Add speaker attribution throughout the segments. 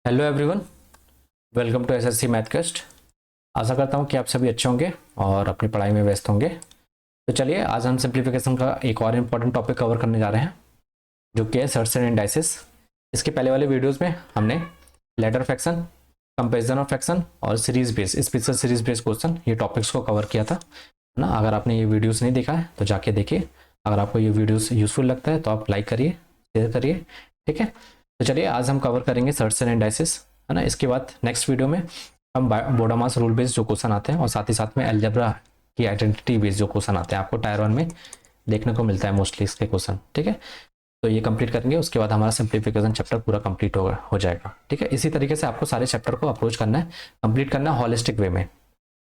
Speaker 1: Hello everyone, welcome to SSC Mathcast. आशा करता हूँ कि आप सभी अच्छे होंगे और अपनी पढ़ाई में व्यस्त होंगे। तो चलिए आज हम सिंप्लीफिकेशन का एक और इम्पॉर्टेंट टॉपिक कवर करने जा रहे हैं, जो कि है सर्ट्स एंड इंडाइसेस। इसके पहले वाले वीडियोस में हमने ladder fraction, comparison of fraction और series base, special series base question, ये टॉपिक्स को कवर किया था, है ना। अगर आपने ये वीडियोस नहीं देखा है तो जाके देखिए। अगर आपको ये वीडियोस यूजफुल लगता है तो आप लाइक करिए, शेयर करिए, ठीक है। तो चलिए आज हम कवर करेंगे सर्ट्स एंड इंडाइसेस, है ना। इसके बाद नेक्स्ट वीडियो में हम बोडामास रूल बेस्ड जो क्वेश्चन आते हैं और साथ ही साथ में अलजेब्रा की आइडेंटिटी बेस्ड जो क्वेश्चन आते हैं, आपको टायर 1 में देखने को मिलता है मोस्टली इसके क्वेश्चन, ठीक है। तो ये कंप्लीट करेंगे, उसके बाद हमारा सिंप्लीफिकेशन चैप्टर पूरा कंप्लीट हो जाएगा, ठीक है। इसी तरीके से आपको सारे चैप्टर को अप्रोच करना है, कंप्लीट करना है हॉलिस्टिक वे में,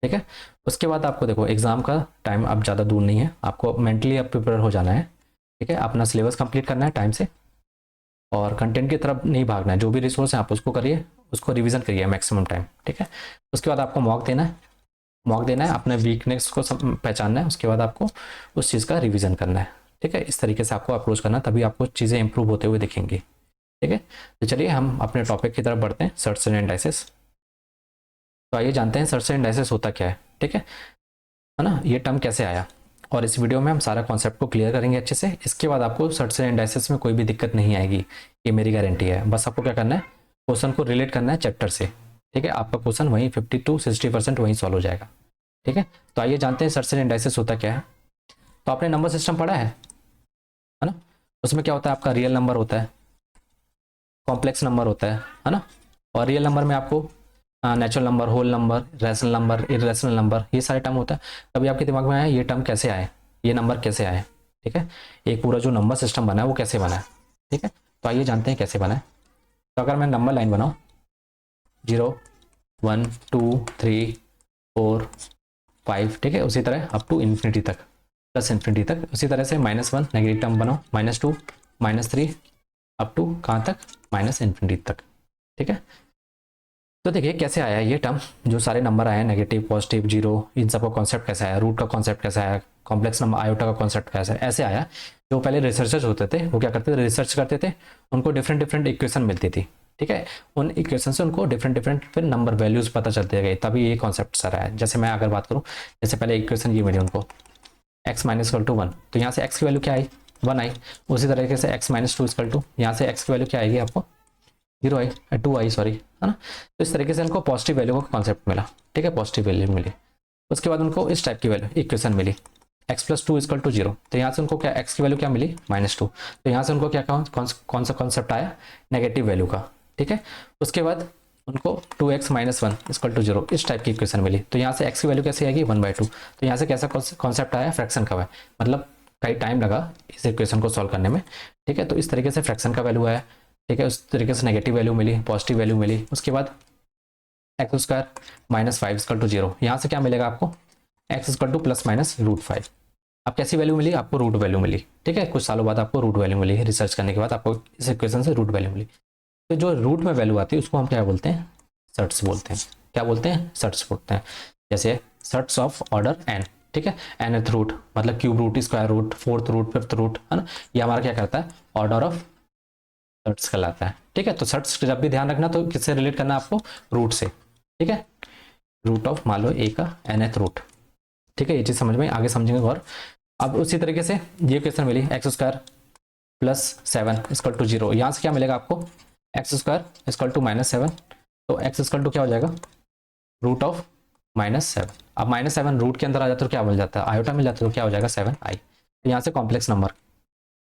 Speaker 1: ठीक है। उसके बाद आपको देखो एग्जाम का टाइम अब ज़्यादा दूर नहीं है, आपको मेंटली अब प्रिपेयर हो जाना है, ठीक है। अपना सिलेबस कंप्लीट करना है टाइम से और कंटेंट की तरफ नहीं भागना है। जो भी रिसोर्स है आप उसको करिए, उसको रिवीजन करिए मैक्सिमम टाइम, ठीक है। उसके बाद आपको मॉक देना है, अपने वीकनेस को पहचानना है, उसके बाद आपको उस चीज़ का रिवीजन करना है, ठीक है। इस तरीके से आपको अप्रोच करना है, तभी आपको चीज़ें इंप्रूव होते हुए दिखेंगी, ठीक है। तो चलिए हम अपने टॉपिक की तरफ बढ़ते हैं, सर्ट्स एंड इंडाइसेस। तो आइए जानते हैं सर्ट्स एंड इंडाइसेस होता क्या है, ठीक है ना। ये टर्म कैसे आया, और इस वीडियो में हम सारा कॉन्सेप्ट को क्लियर करेंगे अच्छे से। इसके बाद आपको सर्ट्स एंड इंडाइसेस में कोई भी दिक्कत नहीं आएगी, ये मेरी गारंटी है। बस आपको क्या करना है, क्वेश्चन को रिलेट करना है चैप्टर से, ठीक है। आपका क्वेश्चन वहीं 50 to 60% वहीं सॉल्व हो जाएगा, ठीक है। तो आइए जानते हैं सर्ट्स एंड इंडाइसेस होता क्या है। तो आपने नंबर सिस्टम पढ़ा है ना। उसमें क्या होता है, आपका रियल नंबर होता है, कॉम्प्लेक्स नंबर होता है ना। और रियल नंबर में आपको natural number, whole number, rational number, irrational number, ये सारे टर्म होता है। तभी आपके दिमाग में आया ये टर्म कैसे आए, ये नंबर कैसे आए, ठीक है। एक पूरा जो नंबर सिस्टम बना है वो कैसे बना है, ठीक है। तो आइए जानते हैं कैसे बना है। तो अगर मैं नंबर लाइन बनाऊँ 0 1 2 3 4 5, ठीक है, उसी तरह अप टू इन्फिनिटी तक, प्लस इन्फिनिटी तक। उसी तरह से -1 नेगेटिव टर्म बनाओ, -2 -3 अप टू कहाँ तक, माइनस इन्फिनिटी तक, ठीक है। तो देखिए कैसे आया ये टर्म, जो सारे नंबर आए हैं नेगेटिव, पॉजिटिव, जीरो, इन सब का कॉन्सेप्ट कैसे आया, रूट का कॉन्सेप्ट कैसे आया, कॉम्प्लेक्स नंबर आयोटा का कॉन्सेप्ट कैसे आया, ऐसे आया। जो पहले रिसर्चर्स होते थे वो क्या करते थे, रिसर्च करते थे, उनको डिफरेंट डिफरेंट इक्वेशन मिलती थी, ठीक है। उन इक्वेशन से उनको डिफरेंट डिफरेंट फिर नंबर वैल्यूज पता चलते गए, तभी ये कॉन्सेप्ट सर आया। जैसे मैं अगर बात करूँ, जैसे पहले इक्वेशन ये मिली उनको x माइनस टू 1, तो यहाँ से x की वैल्यू क्या आई, 1 आई। उसी तरीके से x minus two equal to, यहाँ से x की वैल्यू क्या आएगी आपको, 0 आई, 2 आई सॉरी, है ना। तो इस तरीके से उनको पॉजिटिव वैल्यू का कॉन्सेप्ट मिला, ठीक है, पॉजिटिव वैल्यू मिली। उसके बाद उनको इस टाइप की वैल्यू इक्वेशन मिली, x प्लस 2 इक्वल टू 0, तो यहाँ से उनको क्या, x की वैल्यू क्या मिली, -2, तो यहाँ से उनको क्या कौन सा कॉन्सेप्ट आया, नेगेटिव वैल्यू का, ठीक है। उसके बाद उनको 2x माइनस 1 इक्वल टू 0, इस टाइप की इक्वेशन मिली, तो यहाँ से x की वैल्यू कैसे आएगी, 1/2, तो यहाँ से कैसा कॉन्सेप्ट आया, फ्रैक्शन का है, मतलब कई टाइम लगा इस इक्वेशन को सॉल्व करने में, ठीक है। तो इस तरीके से फ्रैक्शन का वैल्यू आया, ठीक है। उस तरीके से नेगेटिव वैल्यू मिली, पॉजिटिव वैल्यू मिली। उसके बाद एक्स स्क्वायर -5 इक्वल टू 0, यहाँ से क्या मिलेगा आपको, एक्स इक्वल टू +-√5। अब कैसी वैल्यू मिली आपको, रूट वैल्यू मिली, ठीक है। कुछ सालों बाद आपको रूट वैल्यू मिली, रिसर्च करने के बाद आपको इस इक्वेशन से रूट वैल्यू मिली। तो जो रूट में वैल्यू आती है उसको हम क्या बोलते हैं, सर्ट्स बोलते हैं। क्या बोलते हैं, सर्ट्स बोलते हैं। जैसे सर्ट्स ऑफ ऑर्डर n, ठीक है। nth रूट मतलब cube root, square root, fourth root, fifth root, है ना। ये हमारा क्या करता है, ऑर्डर ऑफ सर्ट्स कहलाता है, ठीक है। तो सर्ट्स जब भी ध्यान रखना तो किससे रिलेट करना है आपको, रूट से, ठीक है। रूट ऑफ मान लो a का nth रूट, ठीक है। ये चीज समझ में, आगे समझेंगे और अब उसी तरीके से ये क्वेश्चन मिली, एक्स स्क्वायर +7 इक्वल टू 0, यहाँ से क्या मिलेगा आपको, एक्स स्क्वायर इक्वल टू -7, तो एक्स इक्वल टू क्या हो जाएगा, रूट ऑफ -7। अब -7 रूट के अंदर आ जाता है तो क्या मिल जाता है, आयोटा मिल जाता है, तो क्या हो जाएगा 7i। तो यहाँ से कॉम्प्लेक्स नंबर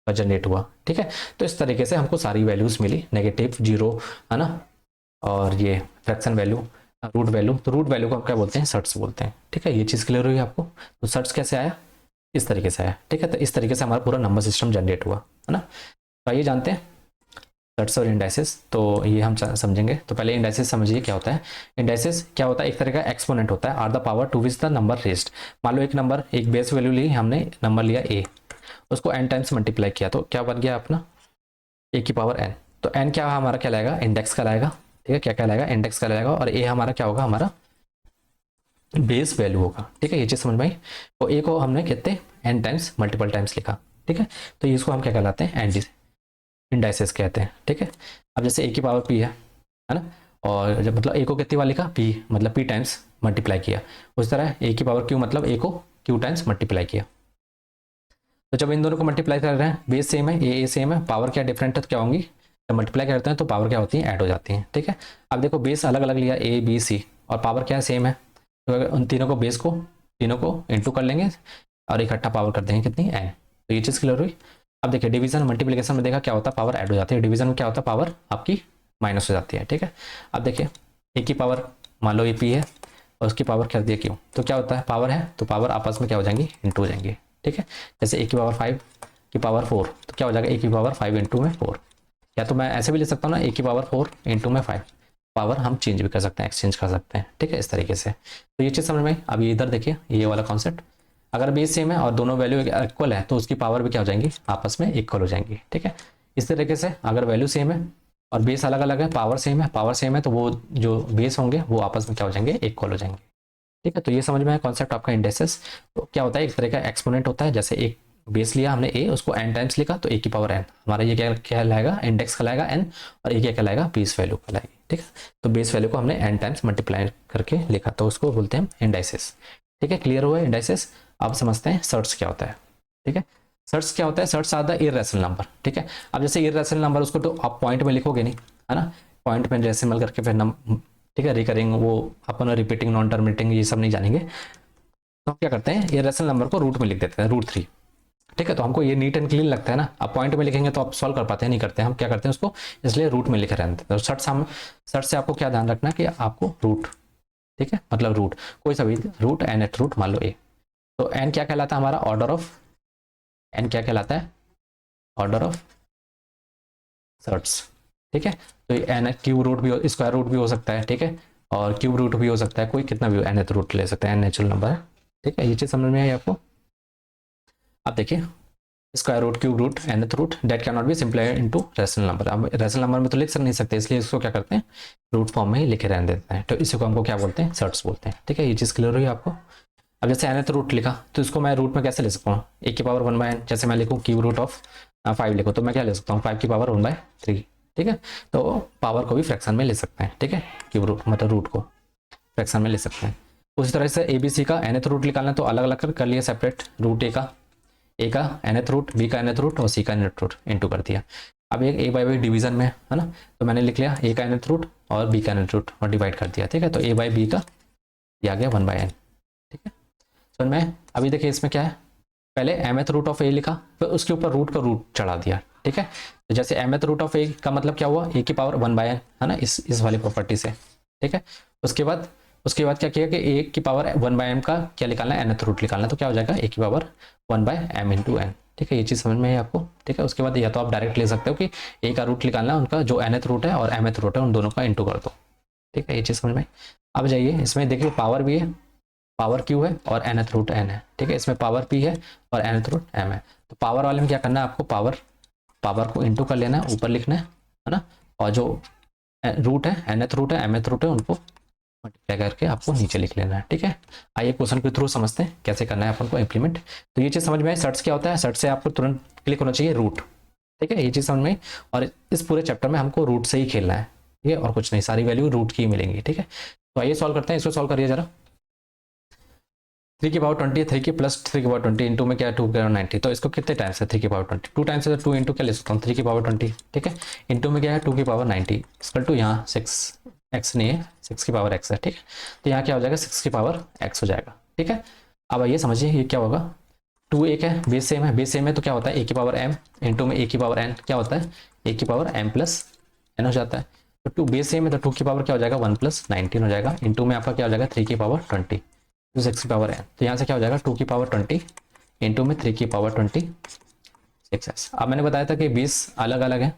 Speaker 1: जनरेट हुआ, ठीक है। तो इस तरीके से हमको सारी वैल्यूज मिली, नेगेटिव, 0, है ना, और ये फ्रैक्शन वैल्यू, रूट वैल्यू। तो रूट वैल्यू को हम क्या बोलते हैं, सर्ट्स बोलते हैं, ठीक है। ये चीज़ क्लियर हुई आपको। तो सर्ट्स कैसे आया, इस तरीके से आया, ठीक है। तो इस तरीके से हमारा पूरा नंबर सिस्टम जनरेट हुआ, है ना। तो आइए जानते हैं सर्ट्स और इंडाइसेस। तो ये हम समझेंगे। तो पहले इंडाइसेस समझिए क्या होता है। इंडाइसेस क्या होता है, एक तरह का एक्सपोनेंट होता है, or the power to which the number raised. मान लो एक नंबर, एक बेस वैल्यू ली हमने, नंबर लिया a, उसको n टाइम्स मल्टीप्लाई किया, तो क्या बन गया अपना a की पावर n। तो n क्या हमारा क्या लाएगा, इंडेक्स का लाएगा, ठीक है। क्या क्या लाएगा, इंडेक्स का लाएगा, और a हमारा क्या होगा, हमारा बेस वैल्यू होगा, ठीक है। ये चीज समझ में आई। तो a को हमने कितने n टाइम्स मल्टीपल टाइम्स लिखा, ठीक है। तो इसको हम क्या कहलाते हैं, इंडाइसेस कहते हैं, ठीक है। अब जैसे a की पावर p है ना, और जब मतलब ए को कितनी बार लिखा, पी मतलब पी टाइम्स मल्टीप्लाई किया, उस तरह ए की पावर क्यू मतलब ए को क्यू टाइम्स मल्टीप्लाई किया। तो जब इन दोनों को मल्टीप्लाई कर रहे हैं, बेस सेम है, ए सेम है, पावर क्या डिफरेंट है तो क्या होंगी, जब मल्टीप्लाई करते हैं तो पावर क्या होती है, ऐड हो जाती है। ठीक है, अब देखो बेस अलग अलग लिया ए बी सी और पावर क्या है, सेम है, तो उन तीनों को बेस को तीनों को इंटू कर लेंगे और इकट्ठा पावर कर देंगे कितनी, एन। तो ये चीज़ क्लियर हुई। अब देखिए डिवीजन मल्टीप्लिकेशन में देखा क्या होता है, पावर ऐड हो जाती है, डिवीजन में क्या होता है, पावर आपकी माइनस हो जाती है। ठीक है, अब देखिए ए की पावर मान लो ए पी है और उसकी पावर कर दिया क्यों, तो क्या होता है, पावर है तो पावर आपस में क्या हो जाएंगी, इंटू हो जाएंगी। ठीक है, जैसे ए की पावर 5 की पावर 4 तो क्या हो जाएगा, ए की पावर 5 इंटू में 4, या तो मैं ऐसे भी ले सकता हूँ ना, ए की पावर 4 इंटू में 5, पावर हम चेंज भी कर सकते हैं, एक्सचेंज कर सकते हैं। ठीक है, इस तरीके से। तो ये चीज़ समझ में। अब ये इधर देखिए ये वाला कॉन्सेप्ट, अगर बेस सेम है और दोनों वैल्यू इक्वल है तो उसकी पावर भी क्या हो जाएंगी, आपस में इक्वल हो जाएंगी। ठीक है, इस तरीके से अगर वैल्यू सेम है और बेस अलग अलग है, पावर सेम है तो वो जो बेस होंगे वो आपस में क्या हो जाएंगे, इक्वल हो जाएंगे। ठीक है, तो ये समझ में आया कॉन्सेप्ट आपका इंडेक्सेस। तो क्या होता है, एक तरह का एक्सपोनेंट होता है, जैसे एक बेस लिया हमने ए, उसको एन टाइम्स लिखा तो ए की पावर एन, हमारा ये क्या कहलाएगा, इंडेक्स कहलाएगा एन, और ये क्या कहलाएगा, बेस वैल्यू कहलाएगी। ठीक है, तो बेस वैल्यू को हमने एन टाइम्स मल्टीप्लाई करके लिखा तो उसको बोलते हैं इंडाइसेस। ठीक है, क्लियर हुआ इंडाइसेस। अब समझते हैं सर्ट्स क्या होता है। ठीक है, सर्ट्स क्या होता है, surds are the irrational number. ठीक है, अब जैसे इररेशनल नंबर उसको तो आप पॉइंट में लिखोगे नहीं, है ना, पॉइंट में डेसिमल करके फिर ठीक है, रिकरिंग वो अपन रिपीटिंग नॉन टर्मिनेटिंग ये सब नहीं जानेंगे। तो हम क्या करते हैं, इररेशनल नंबर को रूट में लिख देते हैं, √3। ठीक है, तो हमको ये नीट एंड क्लीन लगता है ना, अब पॉइंट में लिखेंगे तो आप सॉल्व कर पाते हैं, नहीं करते हैं, हम क्या करते हैं उसको इसलिए रूट में लिखे रहते हैं। तो सर्ट से आपको क्या ध्यान रखना है कि आपको रूट, ठीक है, मतलब रूट कोई सा भी रूट, एन एट रूट मान लो ए, तो एन क्या कहलाता है हमारा, ऑर्डर ऑफ, एन क्या कहलाता है, ऑर्डर ऑफ सर्ट्स। ठीक है, तो एन क्यूब रूट भी, स्क्वायर रूट भी हो सकता है। ठीक है, और क्यूब रूट भी हो सकता है, कोई कितना भी एन एथ रूट ले सकते हैं, एन नेचुरल नंबर है। ठीक है, ये चीज़ समझ में आई आपको। अब देखिए square root, cube root, nth root that can not be simplified into rational number. अब रैशनल नंबर में तो लिख नहीं सकते, इसलिए इसको क्या करते हैं, रूट फॉर्म में ही लिखे रहने देते हैं, तो इसी को हमको क्या बोलते हैं, सर्ट्स बोलते हैं। ठीक है, ये चीज़ क्लियर हुई आपको। अब जैसे एनथ रूट लिखा तो इसको मैं रूट में कैसे ले सकता हूँ, ए की पावर 1/n, जैसे मैं लिखूँ क्यूब रूट ऑफ 5 लिखो तो मैं क्या ले सकता हूँ, 5 की पावर 1/3। ठीक है, तो पावर को भी फ्रैक्शन में ले सकते हैं। ठीक है, क्यूब रूट मतलब रूट को फ्रैक्शन में ले सकते हैं। उसी तरह से ए बी सी का एनथ रूट निकालना तो अलग अलग कर लिया सेपरेट, रूट ए का एनथ रूट, बी का एनथ रूट और सी का एनथ रूट इंटू कर दिया। अब एक ए बाई बी डिवीजन में है ना, तो मैंने लिख लिया ए का एनथ रूट और बी का एनथ रूट और डिवाइड कर दिया। ठीक है, तो ए बाई बी का दिया गया 1/n। ठीक है, समझ में। अभी देखिए इसमें क्या है, पहले एमएथ रूट ऑफ ए लिखा, फिर उसके ऊपर रूट का रूट चढ़ा दिया। ठीक है, तो जैसे एमएथ रूट ऑफ ए का मतलब क्या हुआ, ए की पावर 1/n, है ना, इस वाली प्रॉपर्टी से। ठीक है, उसके बाद क्या किया कि ए की पावर 1/m का क्या निकालना है, एनथ रूट निकालना, तो क्या हो जाएगा ए की पावर 1/m इंटू एन। ठीक है, ये चीज़ समझ में है आपको। ठीक है, उसके बाद या तो आप डायरेक्ट ले सकते हो कि ए का रूट निकालना है उनका, जो एनथ रूट है और एमएथ रूट है उन दोनों का इंटू कर दो। ठीक है, ये चीज़ समझ में। अब जाइए इसमें देखिए पावर भी है, पावर क्यू है और एनथ रूट एन है। ठीक है, इसमें पावर पी है और एनथ रूट एम है। तो पावर वाले में क्या करना है आपको, पावर को इंटू कर लेना है, ऊपर लिखना है ना, और जो रूट है, एनथ रूट है, एमएथ रूट है, उनको मल्टीप्लाई करके आपको नीचे लिख लेना है। ठीक है, आइए क्वेश्चन के थ्रू समझते हैं कैसे करना है अपन को इम्प्लीमेंट। तो ये चीज़ समझ में आई, सर्ट्स क्या होता है, सर्ट से आपको तुरंत क्लिक होना चाहिए रूट। ठीक है, ये चीज़ समझ में आई, और इस पूरे चैप्टर में हमको रूट से ही खेलना है। ठीक है, और कुछ नहीं, सारी वैल्यू रूट की ही मिलेंगी। ठीक है, तो आइए सॉल्व करते हैं, इसको सॉल्व करिए जरा। 3 की पावर 20, 3 की प्लस 3 की पावर 20 इंटू में क्या है 2 की पावर 90, तो इसको कितने टाइम्स है 3 की पावर 20, 2 टाइम्स है तो 2 इंटू क्या ले सकता हूँ 3 की पावर 20। ठीक है, इंटू में क्या है 2 की पावर 90 इसकल टू यहाँ 6 एक्स नहीं है 6 की पावर एक्स है। ठीक है, तो यहाँ क्या हो जाएगा 6 की पावर एक्स हो जाएगा। ठीक है, अब आइए समझिए ये क्या होगा, 2 एक है, बेस सेम है तो क्या होता है ए की पावर एम इंटू में ए की पावर एन, क्या होता है ए की पावर एम प्लस एन हो जाता है। तो 2 बेस सेम है तो 2 की पावर क्या हो जाएगा 1 + 19 हो जाएगा, इंटू में आपका क्या हो जाएगा 3 की पावर 20, 6 की पावर है, तो यहाँ से क्या हो जाएगा 2 की पावर 20 इंटू में 3 की पावर 26। अब मैंने बताया था कि 20 अलग अलग है,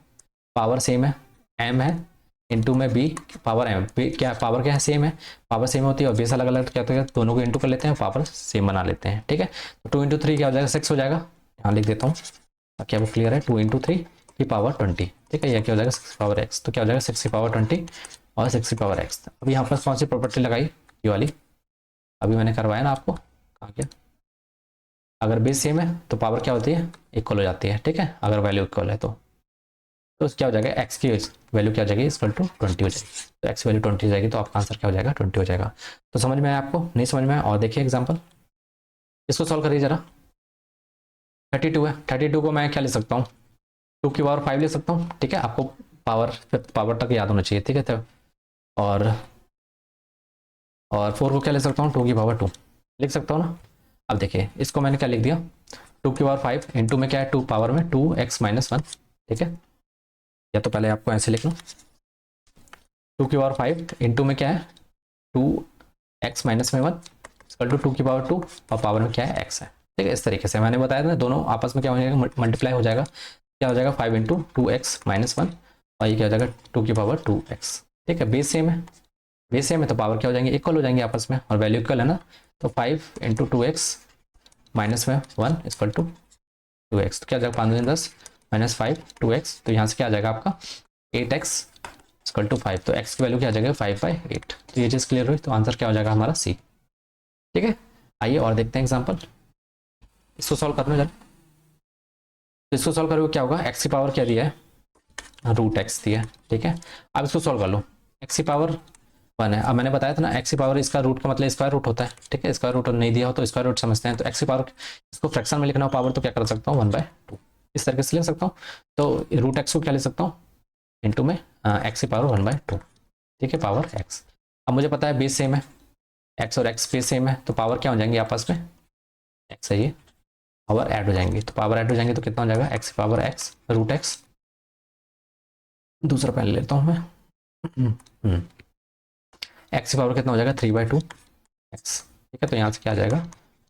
Speaker 1: पावर सेम है, एम है, इंटू में बी पावर एम, क्या पावर क्या है सेम है, पावर सेम होती है और बेस अलग अलग, तो क्या होता है दोनों को इंटू कर लेते हैं, पावर सेम बना लेते हैं। ठीक है, तो 2 इंटू 3 क्या हो जाएगा 6 हो जाएगा, यहाँ लिख देता हूँ ताकि आपको क्लियर है, 2 इंटू 3 की पावर 20। ठीक है, यह क्या हो जाएगा 6 की पावर एक्स, तो क्या हो जाएगा 6 की पावर 20 और 6 की पावर एक्स। अब यहाँ पर कौन सी प्रॉपर्टी लगाई, ये वाली अभी मैंने करवाया ना आपको, कहाँ गया, अगर बेस सेम है तो पावर क्या होती है इक्वल हो जाती है। ठीक है, अगर वैल्यू इक्वल है तो तो क्या हो जाएगा, एक्स की वैल्यू क्या हो जाएगी, इक्वल टू 20 हो जाएगी। तो एक्स वैल्यू 20 हो जाएगी, तो आपका आंसर क्या हो जाएगा, 20 हो जाएगा। तो समझ में आया आपको, नहीं समझ में आया और देखिए एग्जाम्पल, इसको सॉल्व करिए जरा। 32 है, 32 को मैं क्या ले सकता हूँ, 2 की पावर 5 ले सकता हूँ, ठीक है। आपको पावर तक याद होना चाहिए, ठीक है। तो और 4 को क्या ले सकता हूँ, 2 की पावर 2 लिख सकता हूँ ना। अब देखिए इसको मैंने क्या लिख दिया, 2 की पावर 5 इंटू में क्या है, 2 पावर में 2x-1, ठीक है। या तो पहले आपको ऐसे लिख लो, 2 की पावर 5 इंटू में क्या है, 2x-1 इक्वल टू 2 की पावर 2 और पावर में क्या है, x है, ठीक है। इस तरीके से मैंने बताया था, दोनों आपस में क्या हो जाएगा, मल्टीप्लाई हो जाएगा, क्या हो जाएगा 5 इंटू 2x-1 और ये क्या हो जाएगा 2 की पावर 2x, ठीक है। बेस सेम है, बेस सेम है तो पावर क्या हो जाएंगे, इक्वल हो जाएंगे आपस में, और वैल्यू इक्वल है ना। तो 5 into 2x-1 equal to 2x, तो क्या आ जाएगा 5 10 -5 2x, तो यहाँ से क्या आ जाएगा आपका 8x इक्वल टू 5, तो x की वैल्यू क्या आ जाएगा 5/8। तो ये चीज़ क्लियर हुई, तो आंसर क्या हो जाएगा हमारा सी, ठीक है। आइए और देखते हैं एग्जाम्पल, इसको सॉल्व करने जरा। तो इसको सॉल्व करोगे क्या होगा, एक्स की पावर क्या दिया है, √x दिया है, ठीक है। अब इसको सॉल्व कर लो, एक्स की पावर 1 है। अब मैंने बताया था ना, एक्स की पावर इसका रूट का मतलब स्क्वायर रूट होता है, ठीक है। स्क्वायर रूट नहीं दिया हो तो स्क्वायर रूट समझते हैं। तो एक्स की पावर, इसको फ्रैक्शन में लिखना हो पावर, तो क्या कर सकता हूँ 1/2 इस तरीके से लिख सकता हूँ। तो √x को क्या लिख सकता हूँ, इंटू में एक्स की पावर 1/2, ठीक है, पावर x। अब मुझे पता है बेस सेम है, x और x बेस सेम है, तो पावर क्या हो जाएंगी आपस में, x है ये, पावर ऐड हो जाएंगी। तो पावर ऐड हो जाएंगे तो कितना हो जाएगा, x की पावर x √x, दूसरा पहले लेता हूँ मैं, x की पावर कितना हो जाएगा 3/2 x, ठीक है। तो यहाँ से क्या आ जाएगा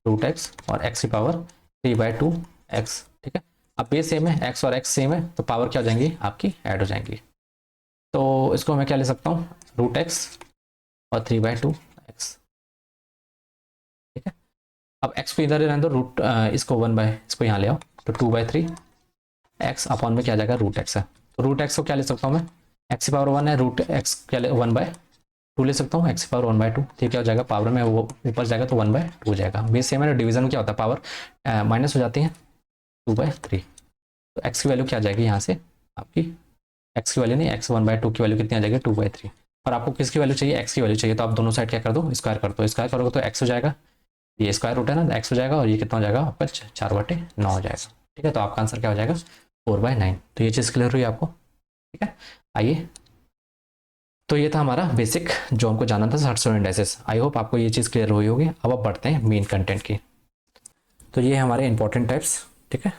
Speaker 1: √x और x की पावर 3/2 x, ठीक है। अब बेस सेम है, x और x सेम है, तो पावर क्या हो जाएंगी आपकी ऐड हो जाएंगी। तो इसको मैं क्या ले सकता हूँ, √x और 3/2 x, ठीक है। अब x को इधर ही रहने दो, इसको इसको यहाँ ले आओ, तो 2/3 x अपॉन में क्या आ जाएगा √x है। तो √x को क्या ले सकता हूँ मैं, x की पावर 1 है, √x क्या ले 1/2 ले सकता हूँ, x की पावर 1/2, ठीक क्या हो जाएगा, पावर में वो ऊपर जाएगा तो 1/2 हो जाएगा। बेस सेम है, डिवीजन में क्या होता है पावर माइनस हो जाती है 2/3, तो x की वैल्यू क्या आ जाएगी यहाँ से आपकी, x की वैल्यू नहीं, x 1/2 की वैल्यू कितनी आ जाएगी 2/3। और आपको किसकी वैल्यू चाहिए, x की वैल्यू चाहिए, तो आप दोनों साइड क्या कर दो, स्क्वायर कर दो, स्क्वायर करोगे तो x हो जाएगा, ये स्क्वायर रूट है ना, x हो जाएगा, और ये कितना हो जाएगा आपका 4/9 हो जाएगा, ठीक है। तो आपका आंसर क्या हो जाएगा 4/9। तो ये चीज़ क्लियर हुई आपको, ठीक है। आइए, तो ये था हमारा बेसिक जो हमको जानना था सर्ट इंडाइसेस। आई होप आपको ये चीज़ क्लियर हुई होगी। अब आप बढ़ते हैं मेन कंटेंट की। तो ये हमारे इंपॉर्टेंट टाइप्स, ठीक है,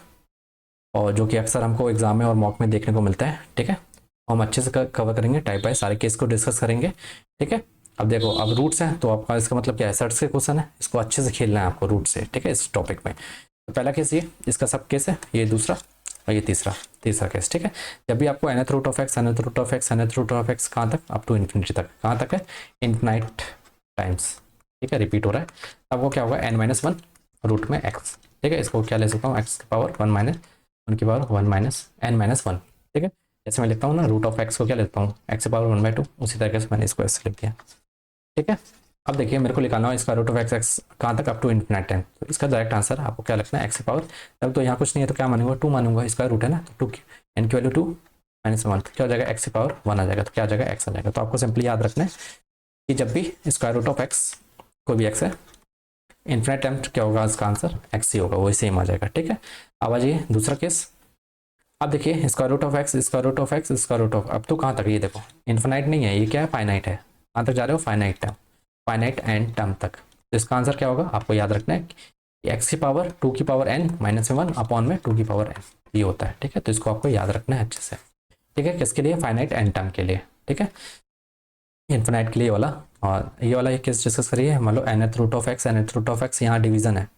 Speaker 1: और जो कि अक्सर हमको एग्जाम में और मॉक में देखने को मिलता है, ठीक है। हम अच्छे से कवर करेंगे, टाइप बाय सारे केस को डिस्कस करेंगे, ठीक है। अब देखो, अब रूट्स हैं तो आपका इसका मतलब क्या है, सर्ट्स के क्वेश्चन है, इसको अच्छे से खेलना है आपको रूट से, ठीक है, इस टॉपिक में। तो पहला केस ये, इसका सब केस है, ये दूसरा और ये तीसरा केस, ठीक है। जब भी आपको nth root of x nth root of x nth root of x कहाँ तक, अप टू इन्फिनिटी तक, कहाँ तक है, इन्फिनाइट टाइम्स, ठीक है, रिपीट हो रहा है, तब वो क्या होगा n-1 रूट में x, ठीक है। इसको क्या ले सकता हूँ, x की पावर 1 की पावर 1 n-1, ठीक है। जैसे मैं लिखता हूँ ना, रूट ऑफ x को क्या लेता हूँ, x की पावर 1/2, उसी तरीके से मैंने इसको ऐसे लिख दिया, ठीक है। अब देखिए मेरे को निकालना है स्क्वायर रूट ऑफ x कहाँ तक, अप टू इन्फिनाइट टाइम। तो इसका डायरेक्ट आंसर आपको क्या लगना है, x की पावर, तब तो यहाँ कुछ नहीं है तो क्या मानूंगा 2 मानूंगा, स्क्वायर रूट है ना, तो 2 की n की वैल्यू 2 -1, तो क्या हो जाएगा x की पावर 1 आ जाएगा, तो क्या आ जाएगा x आ जाएगा। तो आपको सिंपली याद रखना है कि जब भी स्क्वायर रूट ऑफ x, कोई भी x है, इन्फिनाइट टाइम क्या होगा, इसका आंसर x ही होगा, वही सेम आ जाएगा, ठीक है। अब आ जाइए दूसरा केस। अब देखिए square root of x square root of x square root of, अब तो कहाँ तक, ये देखो इन्फिनाइट नहीं है, ये क्या है, फाइनाइट है, कहाँ तक जा रहे हो, finite time, finite and term तक। तो इसका आंसर क्या होगा, आपको याद रखना है कि x की पावर 2 की पावर n-1 अपॉन में 2 की पावर n, ये होता है, ठीक है। तो इसको आपको याद रखना है अच्छे से, ठीक है, किसके लिए, फाइनाइट एंड टर्म के लिए, ठीक है, इन्फिनाइट के लिए वाला। और ये वाला एक केस डिस्कस करिए, मान लो nth रूट ऑफ x यहाँ डिवीजन है,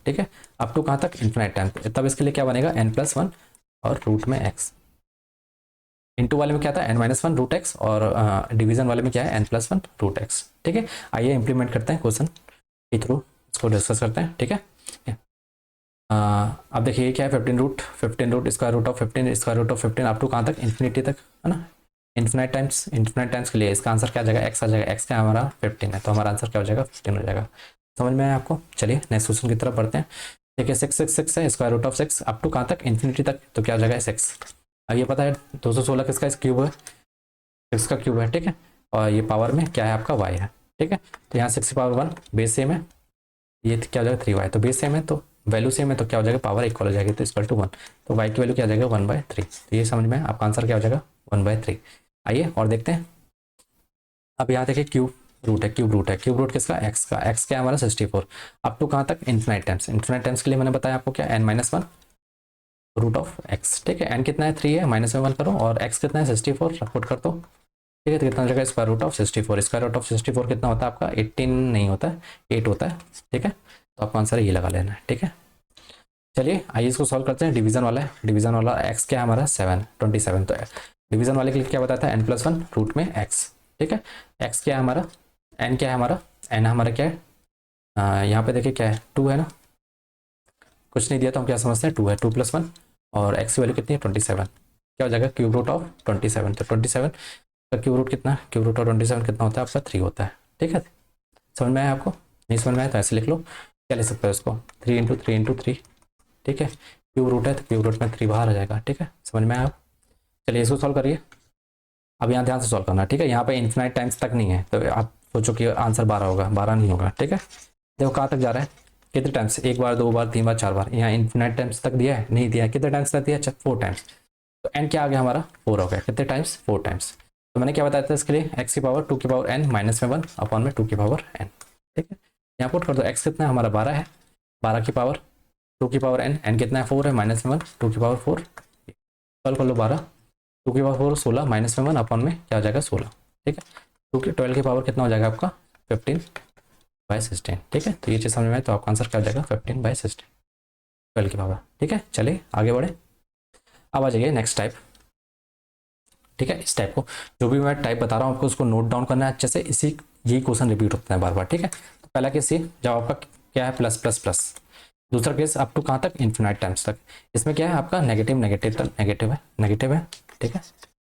Speaker 1: ठीक है, अप टू कहाँ तक, इन्फिनाइट टाइम, तब इसके लिए क्या बनेगा n+1 और रूट में x। इंटू वाले में क्या था n-1 रूट एक्स, और डिवीजन वाले में क्या है n+1 रूट एक्स, ठीक है। आइए इंप्लीमेंट करते हैं क्वेश्चन के थ्रू, इसको डिस्कस करते हैं, ठीक है। अब देखिए क्या है, 15 root square root of 15 up to कहाँ तक, इन्फिनिटी तक, है ना, इन्फिनाइट टाइम्स के लिए इसका आंसर क्या आ जाएगा, x आ जाएगा, x क्या हमारा 15 है, तो हमारा आंसर क्या हो जाएगा 15 हो जाएगा। समझ में आया आपको। चलिए नेक्स्ट क्वेश्चन की तरफ बढ़ते हैं। देखिए 6 है, square root of 6 up to कहाँ तक, इन्फिनिटी तक, तो क्या हो जाएगा 6, अब ये पता है 216 किसका क्यूब है, 6 का क्यूब है, ठीक है। और ये पावर में क्या है आपका y है, ठीक है। तो यहाँ 6 की पावर 1 बेस सेम है, ये क्या हो जाएगा 3y, तो बेस सेम है तो वैल्यू सेम है तो क्या हो जाएगा पावर इक्वल हो जाएगी, तो इक्वल टू 1, तो y की वैल्यू क्या हो जाएगा 1/3। तो ये समझ में आपका आंसर क्या हो जाएगा 1/3। आइए और देखते हैं। अब यहाँ देखिए क्यूब रूट है, क्यूब रूट है, क्यूब रूट किसका x का, x क्या है हमारा 64, अप टू कहाँ तक इन्फिनाइट टाइम्स, इन्फिनाइट टाइम्स के लिए मैंने बताया आपको क्या n-1 रूट ऑफ x, ठीक है। n कितना है 3 है, माइनस में 1 करो, और x कितना है 64 पुट कर दो, ठीक है। तो कितना हो जाएगा square root of 64, square root of 64 कितना होता है आपका 18 नहीं होता है 8 होता है, ठीक है। तो आपका आंसर ये लगा लेना है, ठीक है। चलिए आइए इसको सॉल्व करते हैं। डिवीजन वाला है, डिवीजन वाला x क्या है हमारा 27, तो डिवीजन वाले के लिए क्या बताता है n+1 रूट में x, ठीक है। x क्या है हमारा, n क्या है हमारा, n हमारा क्या है, यहाँ पे देखिए क्या है 2 है ना, कुछ नहीं दिया तो हम क्या समझते हैं 2 है, 2+1 और x की वैल्यू कितनी है 27, क्या हो जाएगा क्यूब रूट ऑफ 27, तो 27 का क्यूब रूट कितना, क्यूब रूट ऑफ 27 कितना होता है आपका 3 होता है, ठीक है। समझ में आया आपको, नहीं समझ में आया तो ऐसे लिख लो, क्या लिख सकते हो इसको 3 × 3 × 3, ठीक है। क्यूब रूट है तो क्यूब रूट में 3 बाहर आ जाएगा, ठीक है। समझ में आया। चलिए इसको सॉल्व करिए। अब यहाँ ध्यान से सॉल्व करना, ठीक है। यहाँ पे इन्फिनाइट टाइम्स तक नहीं है तो आप सोचो कि आंसर 12 होगा, 12 नहीं होगा, ठीक है। देखो कहाँ तक जा रहा है, कितने टाइम्स, 1 बार 2 बार 3 बार 4 बार, यहाँ इन्फिनाइट टाइम्स तक दिया है, नहीं दिया है, कितने टाइम्स तक दिया है 4 टाइम्स, तो एन क्या आ गया हमारा 4 हो गया, कितने टाइम्स 4 टाइम्स। तो मैंने क्या बताया था इसके लिए x की पावर 2 की पावर n माइनस में 1 अपॉन में 2 की पावर n, ठीक है। यहाँ पुट कर दो, x कितना है हमारा 12 है, 12 की पावर 2 की पावर n, n कितना है 4 है, माइनस में 1 2 की पावर 4, सॉल्व कर लो 12 2 की पावर 4 16 माइनस में 1 अपॉन में क्या हो जाएगा 16, ठीक है। 2 की 12 की पावर कितना हो जाएगा आपका 15/16, ठीक है। तो ये चीज़ समझ में आए तो आपका आंसर क्या हो जाएगा 15/16, 12 की पावर, ठीक है। चलिए आगे बढ़े। अब आ जाइए नेक्स्ट टाइप, ठीक है। इस टाइप को जो भी मैं टाइप बता रहा हूँ आपको उसको नोट डाउन करना है अच्छे से, इसी यही क्वेश्चन रिपीट होता है बार बार, ठीक है। तो पहला केस ये जब आपका क्या है प्लस प्लस प्लस, दूसरा केस अप टू कहाँ तक इन्फिनाइट टाइम्स तक, इसमें क्या है आपका नेगेटिव नेगेटिव तक नेगेटिव है, ठीक है।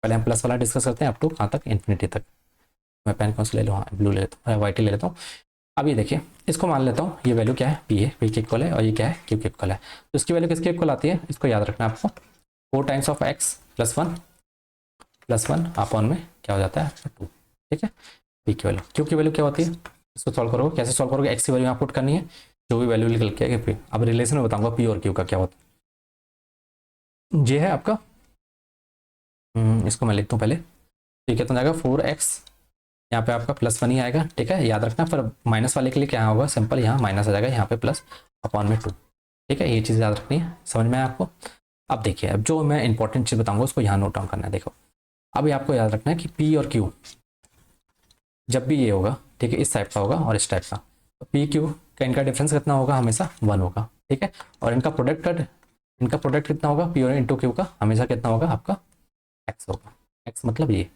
Speaker 1: पहले हम प्लस वाला डिस्कस करते हैं अप टू कहाँ तक इन्फिनिटी तक। मैं पेन कौन सा ले लूँ, हाँ ब्लू ले लेता हूँ, वाइट ले लेता हूँ। अब ये देखिए इसको मान लेता हूँ ये वैल्यू क्या है पी है, पी के इक्वल है, और ये क्या है क्यू के इक्वल है। तो इसकी वैल्यू किसके इक्वल आती है, इसको याद रखना है आपको, 4 टाइम्स ऑफ x +1 अपॉन में क्या हो जाता है 2, ठीक है। पी की वैल्यू, क्यू की वैल्यू क्या होती है, इसको सॉल्व करोगे, कैसे सॉल्व करोगे, x की वैल्यू यहाँ पुट करनी है, जो भी वैल्यू निकल के आएगी पी। अब रिलेशन में बताऊंगा पी और क्यू का क्या होता है। ये है आपका, इसको मैं लिखता हूँ पहले, तो कितना जाएगा 4x, यहाँ पे आपका +1 ही आएगा, ठीक है। याद रखना पर माइनस वाले के लिए क्या होगा सिंपल, यहाँ माइनस आ जाएगा, यहाँ पे प्लस अपॉन में 2, ठीक है। ये चीज़ याद रखनी है, समझ में आया आपको। अब देखिए अब जो मैं इंपॉर्टेंट चीज़ बताऊंगा उसको यहाँ नोट डाउन करना है। देखो अभी आपको याद रखना है कि पी और क्यू जब भी ये होगा, ठीक है, इस टाइप का होगा और इस टाइप का, तो पी क्यू का इनका डिफरेंस कितना होगा, हमेशा 1 होगा, ठीक है। और इनका प्रोडक्ट कितना होगा, पी और इंटू क्यू का हमेशा कितना होगा आपका x होगा, x मतलब ये,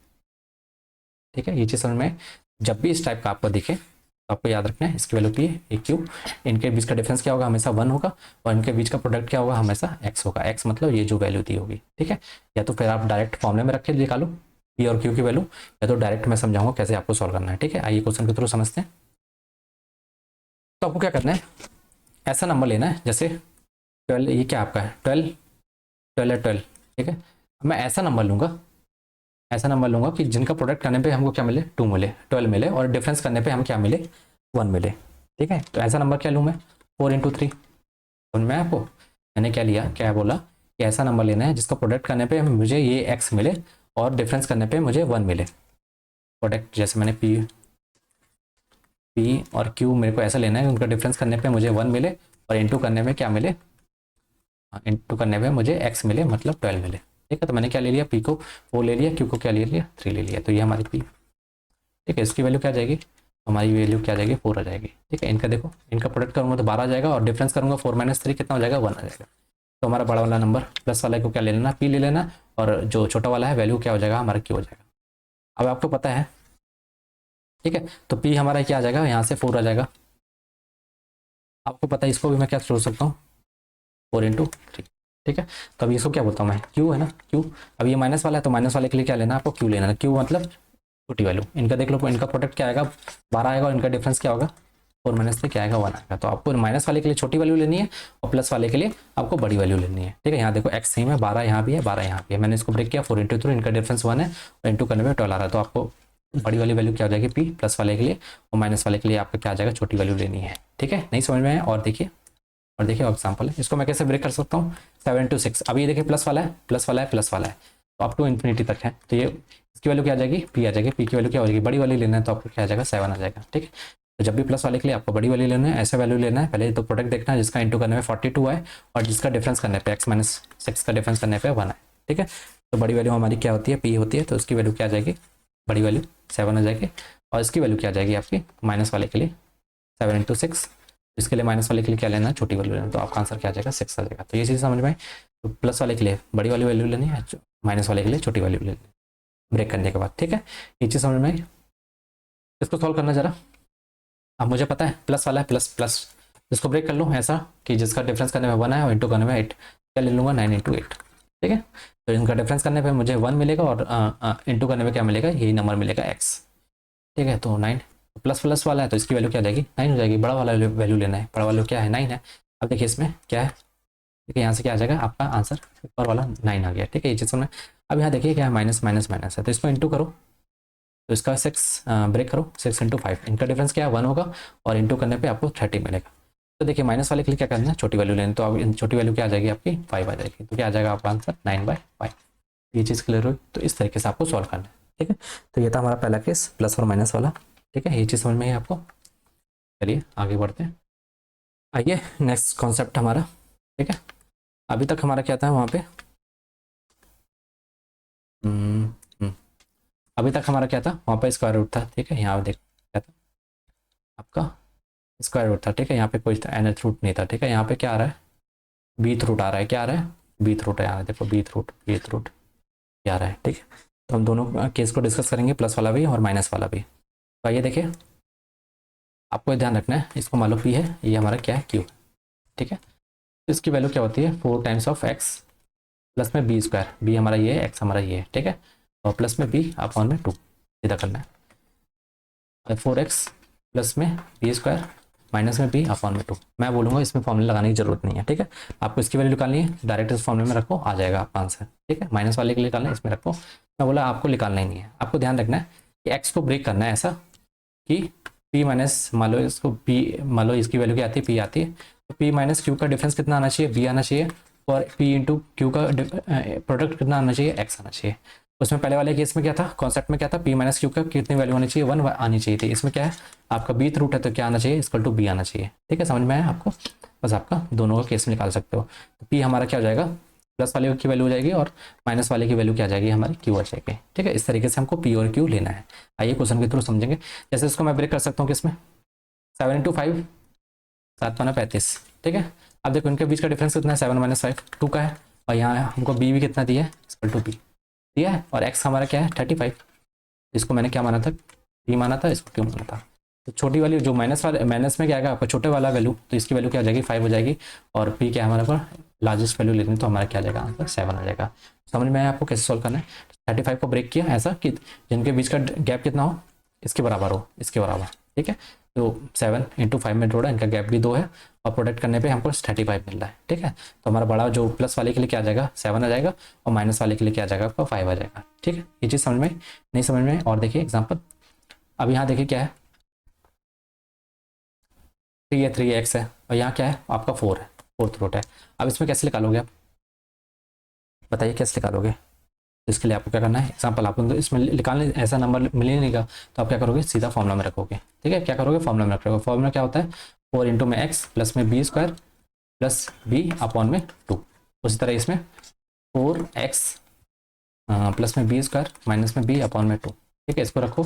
Speaker 1: ठीक है। ये चीज़ समझ में, जब भी इस टाइप का आपको दिखे तो आपको याद रखना है इसकी वैल्यू पी है, क्यू, इनके बीच का डिफरेंस क्या होगा हमेशा 1 होगा, और इनके बीच का प्रोडक्ट क्या होगा हमेशा x होगा, x मतलब ये जो वैल्यू दी होगी, ठीक है। या तो फिर आप डायरेक्ट फॉर्मूले में रख के निकालो पी और क्यू की वैल्यू, या तो डायरेक्ट मैं समझाऊंगा कैसे आपको सॉल्व करना है, ठीक है। आइए क्वेश्चन के थ्रू समझते हैं। तो आपको क्या करना है, ऐसा नंबर लेना है जैसे 12, ये क्या आपका है 12 है 12, ठीक है। मैं ऐसा नंबर लूंगा कि जिनका प्रोडक्ट करने पे हमको क्या मिले 2 मिले, 12 मिले, और डिफरेंस करने पे हम क्या मिले 1 मिले, ठीक है। तो ऐसा नंबर क्या लूँ मैं 4 × 3, समझ में आपको मैंने क्या लिया, क्या बोला कि ऐसा नंबर लेना है जिसका प्रोडक्ट करने पे मुझे ये x मिले और डिफरेंस करने पे मुझे 1 मिले। प्रोडक्ट जैसे मैंने पी और क्यू मेरे को ऐसा लेना है उनका डिफरेंस करने पे मुझे 1 मिले और इंटू करने में क्या मिले, इंटू करने पे मुझे x मिले मतलब 12 मिले, ठीक है। तो मैंने क्या ले लिया, पी को 4 ले लिया, क्यू को क्या ले लिया 3 ले लिया, तो ये हमारी पी, ठीक है। इसकी वैल्यू क्या आ जाएगी, हमारी वैल्यू क्या आ जाएगी 4 आ जाएगी, ठीक है। इनका देखो, इनका प्रोडक्ट करूँगा तो 12 आ जाएगा, और डिफरेंस करूँगा 4 - 3 कितना हो जाएगा 1 आ जाएगा। तो हमारा बड़ा वाला नंबर प्लस वाला को क्या ले लेना, पी ले लेना, और जो छोटा वाला है वैल्यू क्या हो जाएगा हमारा क्यू हो जाएगा। अब आपको पता है, ठीक है। तो पी हमारा क्या आ जाएगा, यहाँ से 4 आ जाएगा। आपको पता है इसको भी मैं क्या सोच सकता हूँ 4 × 3, ठीक है। तो अभी इसको क्या बोलता हूँ मैं, क्यू है ना, क्यू। अब ये माइनस वाला है तो माइनस वाले के लिए क्या लेना, आपको क्यू लेना है, क्यू मतलब छोटी वैल्यू। इनका देख लो, इनका प्रोडक्ट क्या आएगा 12 आएगा, और इनका डिफरेंस क्या होगा 4 माइनस 3 क्या आएगा 1 आएगा। तो आपको माइनस वाले के लिए छोटी वैल्यू लेनी है और प्लस वाले के लिए आपको बड़ी वैल्यू लेनी है। ठीक है, यहाँ देखो एक्स सेम है, 12 यहाँ भी है, 12 यहाँ भी है। मैंने इसको ब्रेक किया 4 इंटू 3, इनका डिफरेंस 1 है और इंटू करने में 12 आ रहा है। तो आपको बड़ी वाली वैल्यू क्या हो जाएगी पी, प्लस वाले के लिए, और माइनस वाले के लिए आपको क्या आ जाएगा छोटी वैल्यू लेनी है। ठीक है, नहीं समझ में आया? और देखिए एग्जाम्पल है, इसको मैं कैसे ब्रेक कर सकता हूँ 7 इंटू 6। अब ये देखिए प्लस वाला है, प्लस वाला है, प्लस वाला है, तो अप टू इन्फिनिटी तक है। तो ये इसकी वैल्यू क्या आ जाएगी पी आ जाएगी। पी की वैल्यू क्या हो जाएगी, बड़ी वाली लेना है तो आपको क्या आ जाएगा 7 आ जाएगा। ठीक है, तो जब भी प्लस वाले के लिए आपको बड़ी वाली लेना है, ऐसा वैल्यू लेना है। पहले तो प्रोडक्ट देखना है जिसका इंटू करने में 42 है और जिसका डिफरेंस करने पे एक्स माइनस 6 का डिफरेंस करने पे 1 है। ठीक है, तो बड़ी वैल्यू हमारी क्या होती है पी होती है, तो उसकी वैल्यू क्या आ जाएगी, बड़ी वैल्यू 7 आ जाएगी। और इसकी वैल्यू क्या आ जाएगी आपकी माइनस वाले के लिए 7 इंटू 6। इसके लिए माइनस वाले के लिए क्या लेना है छोटी वैल्यू लेना है, तो आपका आंसर क्या आ जाएगा 6 आ जाएगा। तो ये चीज़ समझ में आई। तो प्लस वाले के लिए बड़ी वाली वैल्यू लेनी है, माइनस वाले के लिए छोटी वैल्यू लेनी है ब्रेक करने के बाद। ठीक है, ये चीज़ समझ में आई। इसको सॉल्व करना जरा। अब मुझे पता है प्लस वाला है, प्लस प्लस, इसको ब्रेक कर लूँ ऐसा कि जिसका डिफरेंस करने में 1 है और इंटू करने में 8, क्या ले लूँगा 9 इंटू 8। ठीक है, तो इनका डिफरेंस करने पे मुझे 1 मिलेगा और इंटू करने में क्या मिलेगा, यही नंबर मिलेगा x। ठीक है, तो 9 प्लस प्लस वाला है तो इसकी वैल्यू क्या आ जाएगी 9 हो जाएगी। बड़ा वाला वैल्यू लेना है, बड़ा वाला क्या है 9 है। अब देखिए इसमें क्या है, देखिए यहाँ से क्या आ जाएगा आपका आंसर ऊपर वाला 9 आ गया। ठीक है, ये चीज़ में। अब यहाँ देखिए क्या है माइनस माइनस माइनस है, तो इसको इंटू करो, तो इसका 6 ब्रेक करो, 6 इंटू 5, इनका डिफरेंस क्या है 1 होगा और इंटू करने पे आपको 30 मिलेगा। तो देखिए माइनस वाले के लिए क्या करना है छोटी वैल्यू लेनी, तो अब छोटी वैल्यू क्या आ जाएगी आपकी 5 आ जाएगी। तो क्या आ जाएगा आपका आंसर 9/5। ये चीज़ क्लियर हुई, तो इस तरीके से आपको सॉल्व करना है। ठीक है, तो ये था हमारा पहला केस प्लस और माइनस वाला। ठीक है, ये चीज़ समझ में है आपको। चलिए आगे बढ़ते हैं, आइए नेक्स्ट कॉन्सेप्ट हमारा। ठीक है, अभी तक हमारा क्या था वहाँ पे, अभी तक हमारा क्या था वहाँ पे स्क्वायर रूट था। ठीक है, यहाँ देख क्या था आपका स्क्वायर रूट था। ठीक है, यहाँ पे कोई nth रूट नहीं था। ठीक है, यहाँ पे क्या आ रहा है बीथ रूट आ रहा है, क्या आ रहा है बीथ रूट है, यहाँ देखो बीथ रूट क्या आ रहा है। ठीक है, तो हम दोनों केस को डिस्कस करेंगे, प्लस वाला भी और माइनस वाला भी। तो आइए देखिए, आपको ध्यान रखना है, इसको मान लो पी है, ये हमारा क्या है क्यू है। ठीक है, तो इसकी वैल्यू क्या होती है 4 टाइम्स ऑफ एक्स प्लस में बी स्क्वायर, बी हमारा ये है, एक्स हमारा ये है। ठीक है, और प्लस में बी अपॉन में 2 सीधा करना है, 4x प्लस में बी स्क्वायर माइनस में बी अपॉन में 2। मैं बोलूँगा इसमें फॉर्मूला लगाने की जरूरत नहीं है। ठीक है, आपको इसकी वैल्यू निकालनी है, डायरेक्ट इस फॉर्मूले में रखो, आ जाएगा आपका आंसर। ठीक है, माइनस वाले के लिए निकालना है, इसमें रखो। मैं बोला आपको निकालना ही नहीं है, आपको ध्यान रखना है कि एक्स को ब्रेक करना है ऐसा कि पी माइनस, मान लो इसको पी, मान लो इसकी वैल्यू क्या आती है पी आती है, तो पी माइनस क्यू का डिफरेंस कितना आना चाहिए बी आना चाहिए, और पी इंटू क्यू का प्रोडक्ट कितना आना चाहिए एक्स आना चाहिए। उसमें पहले वाले केस में क्या था, कॉन्सेप्ट में क्या था, पी माइनस क्यू का कितनी वैल्यू आनी चाहिए 1 आनी चाहिए थी। इसमें क्या है आपका बीथ रूट है तो क्या आना चाहिए इक्वल टू बी आना चाहिए। ठीक है, समझ में आया आपको, बस आपका दोनों का केस में निकाल सकते हो। तो पी हमारा क्या हो जाएगा प्लस वाले की वैल्यू हो जाएगी और माइनस वाले की वैल्यू क्या आ जाएगी हमारी क्यू आ जाएगी। ठीक है, इस तरीके से हमको पी और क्यू लेना है। आइए क्वेश्चन के थ्रू समझेंगे। जैसे इसको मैं ब्रेक कर सकता हूँ किसमें 7 इंटू 5, 7×5 = 35। ठीक है, अब देखो इनके बीच का डिफरेंस कितना है 7 - 5 2 का है, और यहाँ हमको बी भी कितना दिया है इक्वल टू बी दिया है, और एक्स हमारा क्या है 35। इसको मैंने क्या माना था बी माना था, इसको क्यों माना था। तो छोटी वाली जो माइनस में क्या आएगा आपका छोटे वाला वैल्यू, तो इसकी वैल्यू क्या आ जाएगी 5 हो जाएगी, और पी क्या है हमारे पास लार्जेस्ट वैल्यू लेनी, तो हमारा क्या आ जाएगा आंसर 7 आ जाएगा। समझ में आया आपको कैसे सॉल्व करना है। 35 को ब्रेक किया ऐसा कि जिनके बीच का गैप कितना हो इसके बराबर हो, इसके बराबर। ठीक है, तो 7 इंटू 5 में जोड़ा, इनका गैप भी 2 है और प्रोडक्ट करने पे हमको 35 मिल रहा है। ठीक है, तो हमारा बड़ा जो प्लस वाले के लिए क्या आ जाएगा 7 आ जाएगा, और माइनस वाले के लिए क्या आ जाएगा आपका 5 आ जाएगा। ठीक है, ये चीज़ समझ में नहीं समझ में। और देखिए एग्जाम्पल, अब यहाँ देखिए क्या है 3x है, और यहाँ क्या है आपका 4 है, फोर्थ रूट है। अब इसमें कैसे निकालोगे आप बताइए, कैसे निकालोगे। इसके लिए आपको क्या करना है, एग्जाम्पल आपको इसमें निकालने ऐसा नंबर मिल ही नहीं का, तो आप क्या करोगे सीधा फॉर्मूला में रखोगे। ठीक है, क्या करोगे फॉर्मूला में रखोगे। फॉर्मूला क्या होता है 4 इंटू में एक्स प्लस में b square plus b upon में 2। उसी तरह इसमें 4x प्लस में बी स्क्वायर माइनस में बी अपॉन में 2। ठीक है, इसको रखो।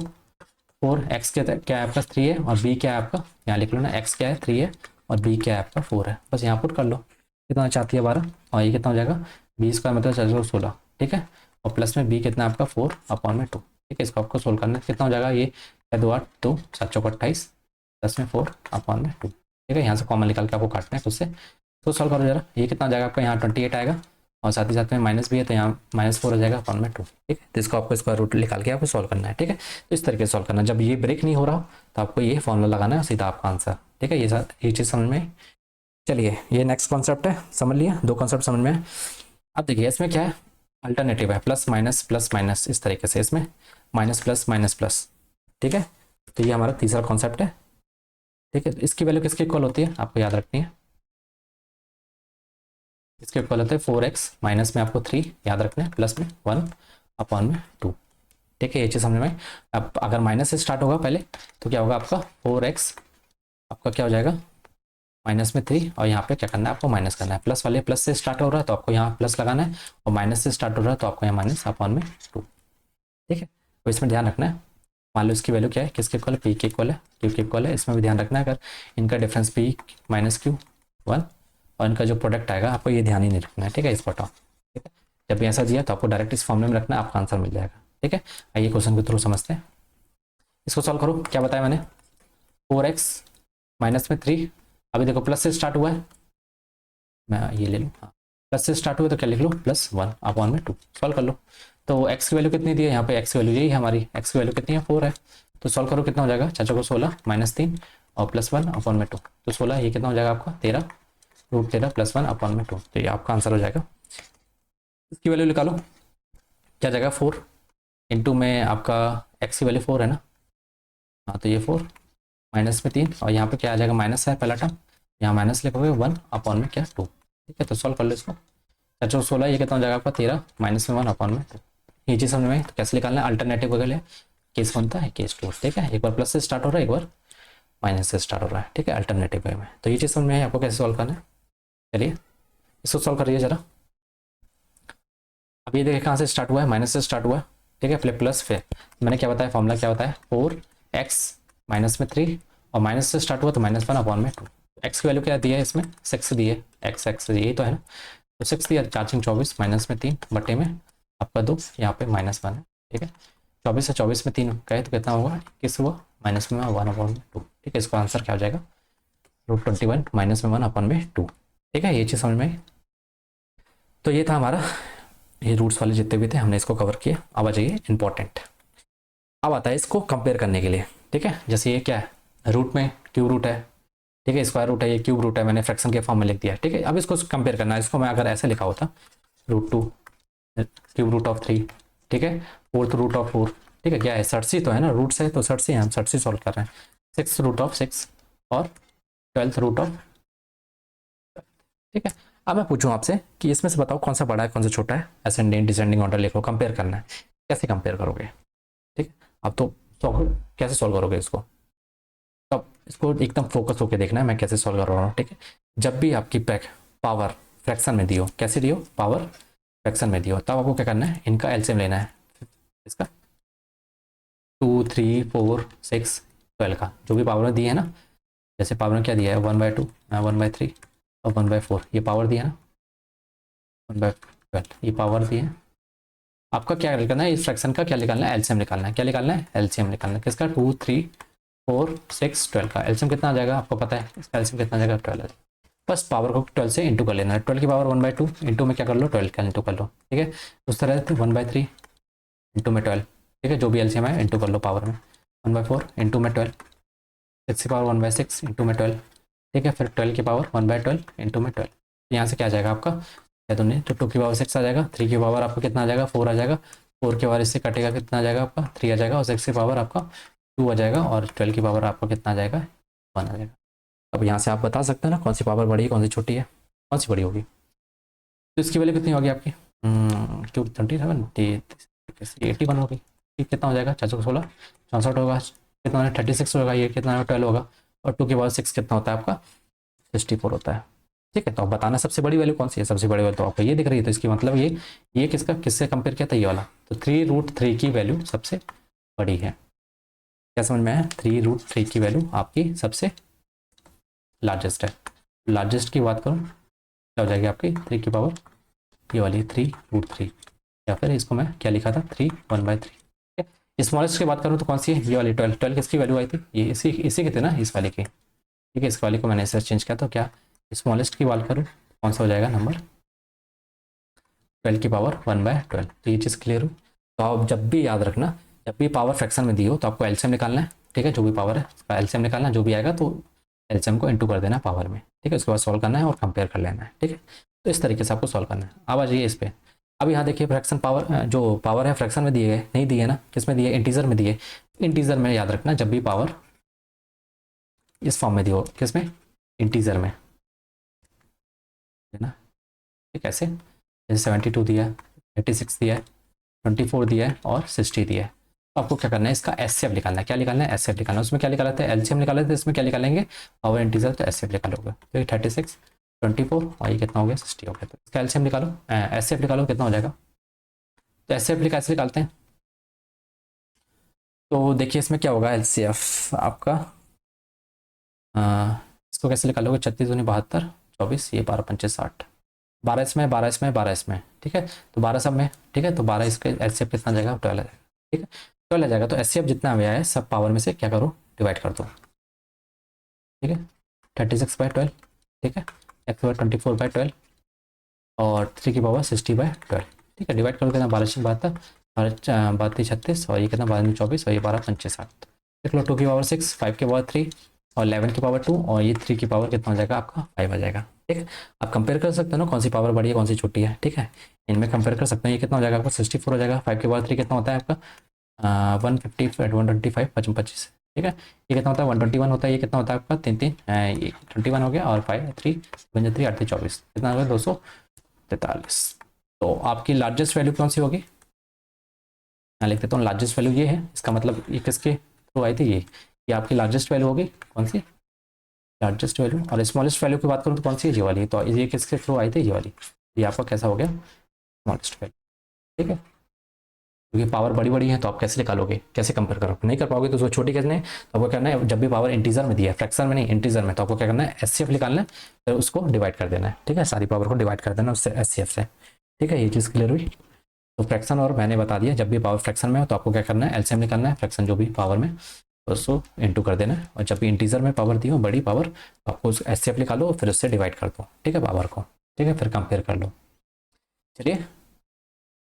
Speaker 1: 4x क्या है आपका 3 है, और b क्या है आपका यहाँ लिख लो ना, x क्या है 3 है और b क्या है आपका 4 है, बस यहाँ पुट कर लो। कितना चाहती है 12, और ये कितना हो जाएगा बी स्क्वायर मतलब 416। ठीक है, और प्लस में b कितना आपका 4 अपॉन में 2। ठीक है, इसको आपको सोल्व करना है, कितना हो जाएगा ये 2 8 2 7 चौक 28 प्लस में 4 अपॉन में 2। ठीक है, यहाँ से कॉमन निकाल के आपको काटना है खुद से, तो सॉल्व करो जरा। ये कितना हो जाएगा आपका यहाँ 28 आएगा, और साथ ही साथ में माइनस भी है तो यहाँ -4 हो जाएगा अपॉन में 2। ठीक है, तो इसको आपको स्क्वायर रूट निकाल के आपको सॉल्व करना है। ठीक है, तो इस तरीके से सॉल्व करना है। जब ये ब्रेक नहीं हो रहा तो आपको ये फॉर्मूला लगाना है, सीधा आपका आंसर। ठीक है, ये चीज़ समझ में। चलिए, ये नेक्स्ट कॉन्सेप्ट है, समझ लिया, 2 कॉन्सेप्ट समझ में है। अब देखिए इसमें क्या है, अल्टरनेटिव है, प्लस माइनस इस तरीके से, इसमें माइनस प्लस। ठीक है, तो ये हमारा तीसरा कॉन्सेप्ट है। ठीक है, तो इसकी वैल्यू किसके इक्वल होती है आपको याद रखनी है, इसके इक्वल होते हैं 4x, माइनस में आपको 3 याद रखना है, प्लस में 1 अपॉन में 2। ठीक है, ये चीज़ समझ में। अब अगर माइनस से स्टार्ट होगा पहले तो क्या होगा आपका 4x, आपका क्या हो जाएगा माइनस में 3, और यहाँ पे क्या करना है आपको माइनस करना है। प्लस वाले प्लस से स्टार्ट हो रहा है तो आपको यहाँ प्लस लगाना है, और माइनस से स्टार्ट हो रहा है तो आपको यहाँ माइनस अपॉन में 2। ठीक है, तो इसमें ध्यान रखना है। मान लो इसकी वैल्यू क्या है, किसके इक्वल है, पी के इक्वल है, क्यू के इक्वल है। इसमें भी ध्यान रखना है, अगर इनका डिफरेंस पी माइनस क्यू 1 और इनका जो प्रोडक्ट आएगा आपको ये ध्यान ही नहीं रखना है। ठीक है, इस बटाओ। ठीक है, जब भी ऐसा दिया तो आपको डायरेक्ट इस फॉर्मूले में रखना है, आपका आंसर मिल जाएगा। ठीक है, आइए क्वेश्चन के थ्रू समझते हैं। इसको सॉल्व करो, क्या बताया मैंने, 4x माइनस में 3, अभी देखो प्लस से स्टार्ट हुआ है, मैं ये ले लूँ, हाँ प्लस से स्टार्ट हुआ तो क्या लिख लो, +1 अपॉन में 2। सॉल्व कर लो, तो x की वैल्यू कितनी दी है यहाँ पे, x की वैल्यू यही है हमारी, x की वैल्यू कितनी है 4 है। तो सॉल्व करो, कितना हो जाएगा चाचा को 16 -3 और +1 अपॉन में 2, तो 16, ये कितना हो जाएगा आपका 13 √13 +1 अपॉन में 2, तो ये आपका आंसर हो जाएगा। इसकी वैल्यू निकालो, क्या जाएगा 4 इंटू में आपका x की वैल्यू 4 है ना, हाँ तो ये 4 माइनस में 3, और यहाँ पे क्या आ जाएगा, माइनस है पहला टर्म, यहाँ माइनस लिखोगे 1 अपॉन में क्या 2। ठीक है, तो सॉल्व कर लो इसको, चाचा 16, ये कितना हो जाएगा आपका 13 माइनस में 1 अपॉन में 2। ये चीज़ समझ में, तो कैसे निकालना है, अल्टरनेटिव वगैरह केस बनता है, केस 2। ठीक है, एक बार प्लस से स्टार्ट हो रहा है, एक बार माइनस से स्टार्ट हो रहा है। ठीक है, अल्टरनेटिव वे में, तो ये चीज़ समझ में है आपको कैसे सॉल्व करना है। चलिए इसको सॉल्व करिए जरा। अब ये देखिए कहाँ से स्टार्ट हुआ है, माइनस से स्टार्ट हुआ है। ठीक है, फिर प्लस, फिर मैंने क्या बताया फॉर्मूला क्या बताया, 4x माइनस में 3, और माइनस से स्टार्ट हुआ तो -1 अपॉन में 2। एक्स की वैल्यू क्या दी है इसमें, 6 दी है, एक्स यही तो है ना, तो 6 दिया, चार्जिंग 24 माइनस में 3 बटे में आपका 2, यहाँ पे -1 है। ठीक है, 24 से 24 में 3 कहे तो कितना होगा, 21 हुआ, माइनस में 1 अपॉन में 2। ठीक है, इसका आंसर क्या हो जाएगा, √21 माइनस में 1 अपॉन में 2। ठीक है, ये चीज़ समझ में आई। तो ये था हमारा, ये रूट्स वाले जितने भी थे हमने इसको कवर किया। अब आ जाइए इंपॉर्टेंट, अब आता है इसको कंपेयर करने के लिए। ठीक है, जैसे ये क्या है, रूट में क्यूब रूट है, ठीक है, स्क्वायर रूट है, ये क्यूब रूट है, मैंने फ्रैक्शन के फॉर्म में लिख दिया। ठीक है, अब इसको कंपेयर करना है, इसको मैं अगर ऐसे लिखा होता √2 क्यूब रूट ऑफ 3, ठीक है, 4th रूट ऑफ 4, ठीक है, क्या है 37 तो है ना, रूट से तो 37 है, हम 37 सॉल्व कर रहे हैं, 6th रूट ऑफ 6 और 12th रूट ऑफ। ठीक है, अब मैं पूछूं आपसे कि इसमें से बताओ कौन सा बड़ा है कौन सा छोटा है, असेंडिंग डिसेंडिंग ऑर्डर लिखो, कंपेयर करना है, कैसे कंपेयर करोगे। ठीक है, अब तो कैसे सॉल्व करोगे इसको, तब इसको एकदम फोकस होकर देखना है मैं कैसे सॉल्व कर रहा हूँ। ठीक है, जब भी आपकी पावर फ्रैक्शन में दियो, कैसे दियो, पावर फ्रैक्शन में दियो, तब आपको क्या करना है, इनका एलसीएम लेना है, इसका 2 3 4 6 12 का जो भी पावर में दी है ना, जैसे पावर में क्या दिया है 1/2 1/3 और 1/4, ये पावर दिया ना 1/12, ये पावर दी है। आपका क्या निकालना है, इस फ्रैक्शन का क्या निकालना है, एलसीएम निकालना है। क्या निकालना है, एलसीएम निकालना है, किसका 2 3 4 6 12 का एलसीएम कितना आ जाएगा आपको पता है, इसका एलसीएम कितना आ जाएगा 12। बस पावर को 12 से इंटू कर लेना है, 12 की पावर 1/2 इंटू में क्या कर लो 12 का इंटू कर लो। ठीक है, उस तरह से 1/3 इंटू में 12, ठीक है, जो भी एलसीएम है इंटू कर लो पावर में, 1/4 इंटू में 12, 6 की पावर 1/6 इंटू में 12, ठीक है, फिर 12 की पावर 1/12 इंटू में 12। यहाँ से क्या आ जाएगा आपका, या तो नहीं तो 2 की पावर 6 आ जाएगा, 3 की पावर आपका कितना आ जाएगा 4 आ जाएगा, 4 की पावर इससे कटेगा कितना आ जाएगा आपका 3 आ जाएगा, और 6 की पावर आपका 2 आ जाएगा, और 12 की पावर आपको कितना आ जाएगा 1 आ जाएगा। अब यहाँ से आप बता सकते हैं ना कौन सी पावर बड़ी है कौन सी छोटी है, कौन सी बड़ी होगी, तो इसकी वैल्यू कितनी होगी आपकी, क्यों 27 81 होगी। ठीक, कितना हो जाएगा 416 64 होगा, कितना 36 होगा, ये कितना 12 होगा, और 2 के बाद 6 कितना होता है आपका 64 होता है। ठीक है, तो अब बताना सबसे बड़ी वैल्यू कौन सी है, सबसे बड़ी वैल्यू तो आपको ये दिख रही है, तो इसकी मतलब ये किसका किससे कंपेयर किया था, ये वाला, तो 3√3 की वैल्यू सबसे बड़ी है। क्या समझ में आया, 3√3 की वैल्यू आपकी सबसे लार्जेस्ट है। लार्जेस्ट की बात करूँ क्या हो जाएगी आपकी 3 की पावर ये वाली 3√3, या फिर इसको मैं क्या लिखा था 3 1/3। स्मॉलेस्ट की बात करूँ तो कौन सी है, ये वाली 12 किसकी वैल्यू आई थी, ये इसी की थी ना, इस वाले की। ठीक है, इस वाले को मैंने ऐसे चेंज किया, तो क्या स्मॉलेस्ट की बात करूँ कौन सा हो जाएगा नंबर 12 की पावर 1/12। तो ये चीज़ क्लियर हुई। तो आप जब भी याद रखना, जब भी पावर फ्रैक्शन में दी हो तो आपको एलसीएम निकालना है, ठीक है, जो भी पावर है उसका एलसीएम निकालना है, जो भी आएगा तो एलसीएम को इंटू कर देना पावर में, ठीक है, उसके बाद सॉल्व करना है और कंपेयर कर लेना है, ठीक है। तो इस तरीके से आपको सॉल्व करना है। अब आ जाइए इस पर। अब यहाँ देखिए फ्रैक्शन पावर, जो पावर है फ्रैक्शन में दिए गए, नहीं दिए ना, किस में दिए, इंटीजर में दिए। इंटीजर में याद रखना, जब भी पावर इस फॉर्म में दी हो, किस में, इंटीजर में, है ना, ये कैसे, जैसे 72 दिया है, 36 दिया है, 24 दिया है और 60 दिया है। तो आपको क्या करना है, इसका एचसीएफ निकालना है। क्या निकालना है, एचसीएफ निकालना है। उसमें क्या निकाला था, एलसीएम निकाला था, इसमें क्या निकालेंगे, पावर इंटीजर, तो एचसीएफ निकालोगे। तो ये 36, 24 और ये कितना हो गया, 60 हो गया। तो इसका एलसीएम निकालो, एचसीएफ निकालो, कितना हो जाएगा। तो एचसीएफ कैसे निकालते हैं, तो देखिए इसमें क्या होगा, एलसीएफ आपका, इसको कैसे निकालोगे, 36 दूनी 72, 24, ये 12 पंचे 60, 12 इसमें, 12 इसमें, 12 इसमें, ठीक है, तो 12 सब में, ठीक है, तो 12 इसके एचसीएफ कितना आ जाएगा, 12 आ जाएगा, ठीक है, 12 आ जाएगा। तो एचसीएफ जितना आया है सब पावर में से क्या करो, डिवाइड कर दो, ठीक है, 36/12, ठीक है, एक्स पावर 24/12 और 3 की पावर 60/12, ठीक है, डिवाइड करो कितना, 12 12 32 36 और ये कितना 12 24 और ये 12 पंचे 60, देख लो, 2 की पावर 6, 5 की पावर 3 और 11 की पावर 2 और ये 3 की पावर कितना हो जाएगा आपका, 5 आ जाएगा, ठीक है। आप कंपेयर कर सकते हो ना, कौन सी पावर बड़ी है कौन सी छोटी है, ठीक है, इनमें कंपेयर कर सकते हैं। ये कितना हो जाएगा आपका, 64 हो जाएगा। 5 की पावर 3 कितना होता है आपका, 150 125 25, ठीक है। ये कितना होता है, 121 होता है। ये कितना होता है आपका, 3 3 ये 21 हो गया और 5 3 3 8 24, कितना हो गया, 243। तो आपकी लार्जेस्ट वैल्यू कौन सी होगी, मैं लिख देता हूँ, लार्जेस्ट वैल्यू ये है, इसका मतलब ये किसके थ्रू आई थी, ये आपकी लार्जेस्ट वैल्यू होगी, कौन सी, लार्जेस्ट वैल्यू। और स्मॉलेस्ट वैल्यू की बात करूँ तो कौन सी है, ये वाली। तो ये किसके थ्रू आई थी, ये वाली। ये आपका कैसा हो गया, स्मॉलेस्ट वैल्यू, ठीक है, क्योंकि पावर बड़ी बड़ी है तो आप कैसे निकालोगे, कैसे कंपेयर करोगे, नहीं कर पाओगे। तो उसको छोटी करनी है तो आपको करना है, जब भी पावर इंटीजर में दिया है, फ्रैक्शन में नहीं इंटीजर में, तो आपको क्या करना है, एचसीएफ निकालना है, फिर उसको डिवाइड कर देना है, ठीक है, सारी पावर को डिवाइड कर देना उससे, एचसीएफ से, ठीक है। ये चीज़ क्लियर हुई। तो फ्रैक्शन और मैंने बता दिया, जब भी पावर फ्रैक्शन में हो तो आपको क्या करना है, एलसीएम निकालना है, फ्रैक्शन जो भी पावर में उसको इंटू कर देना है, और जब भी इंटीजर में पावर दी हो बड़ी पावर तो आपको उस एचसीएफ निकालो फिर उससे डिवाइड कर दो, ठीक है, पावर को, ठीक है, फिर कंपेयर कर लो। चलिए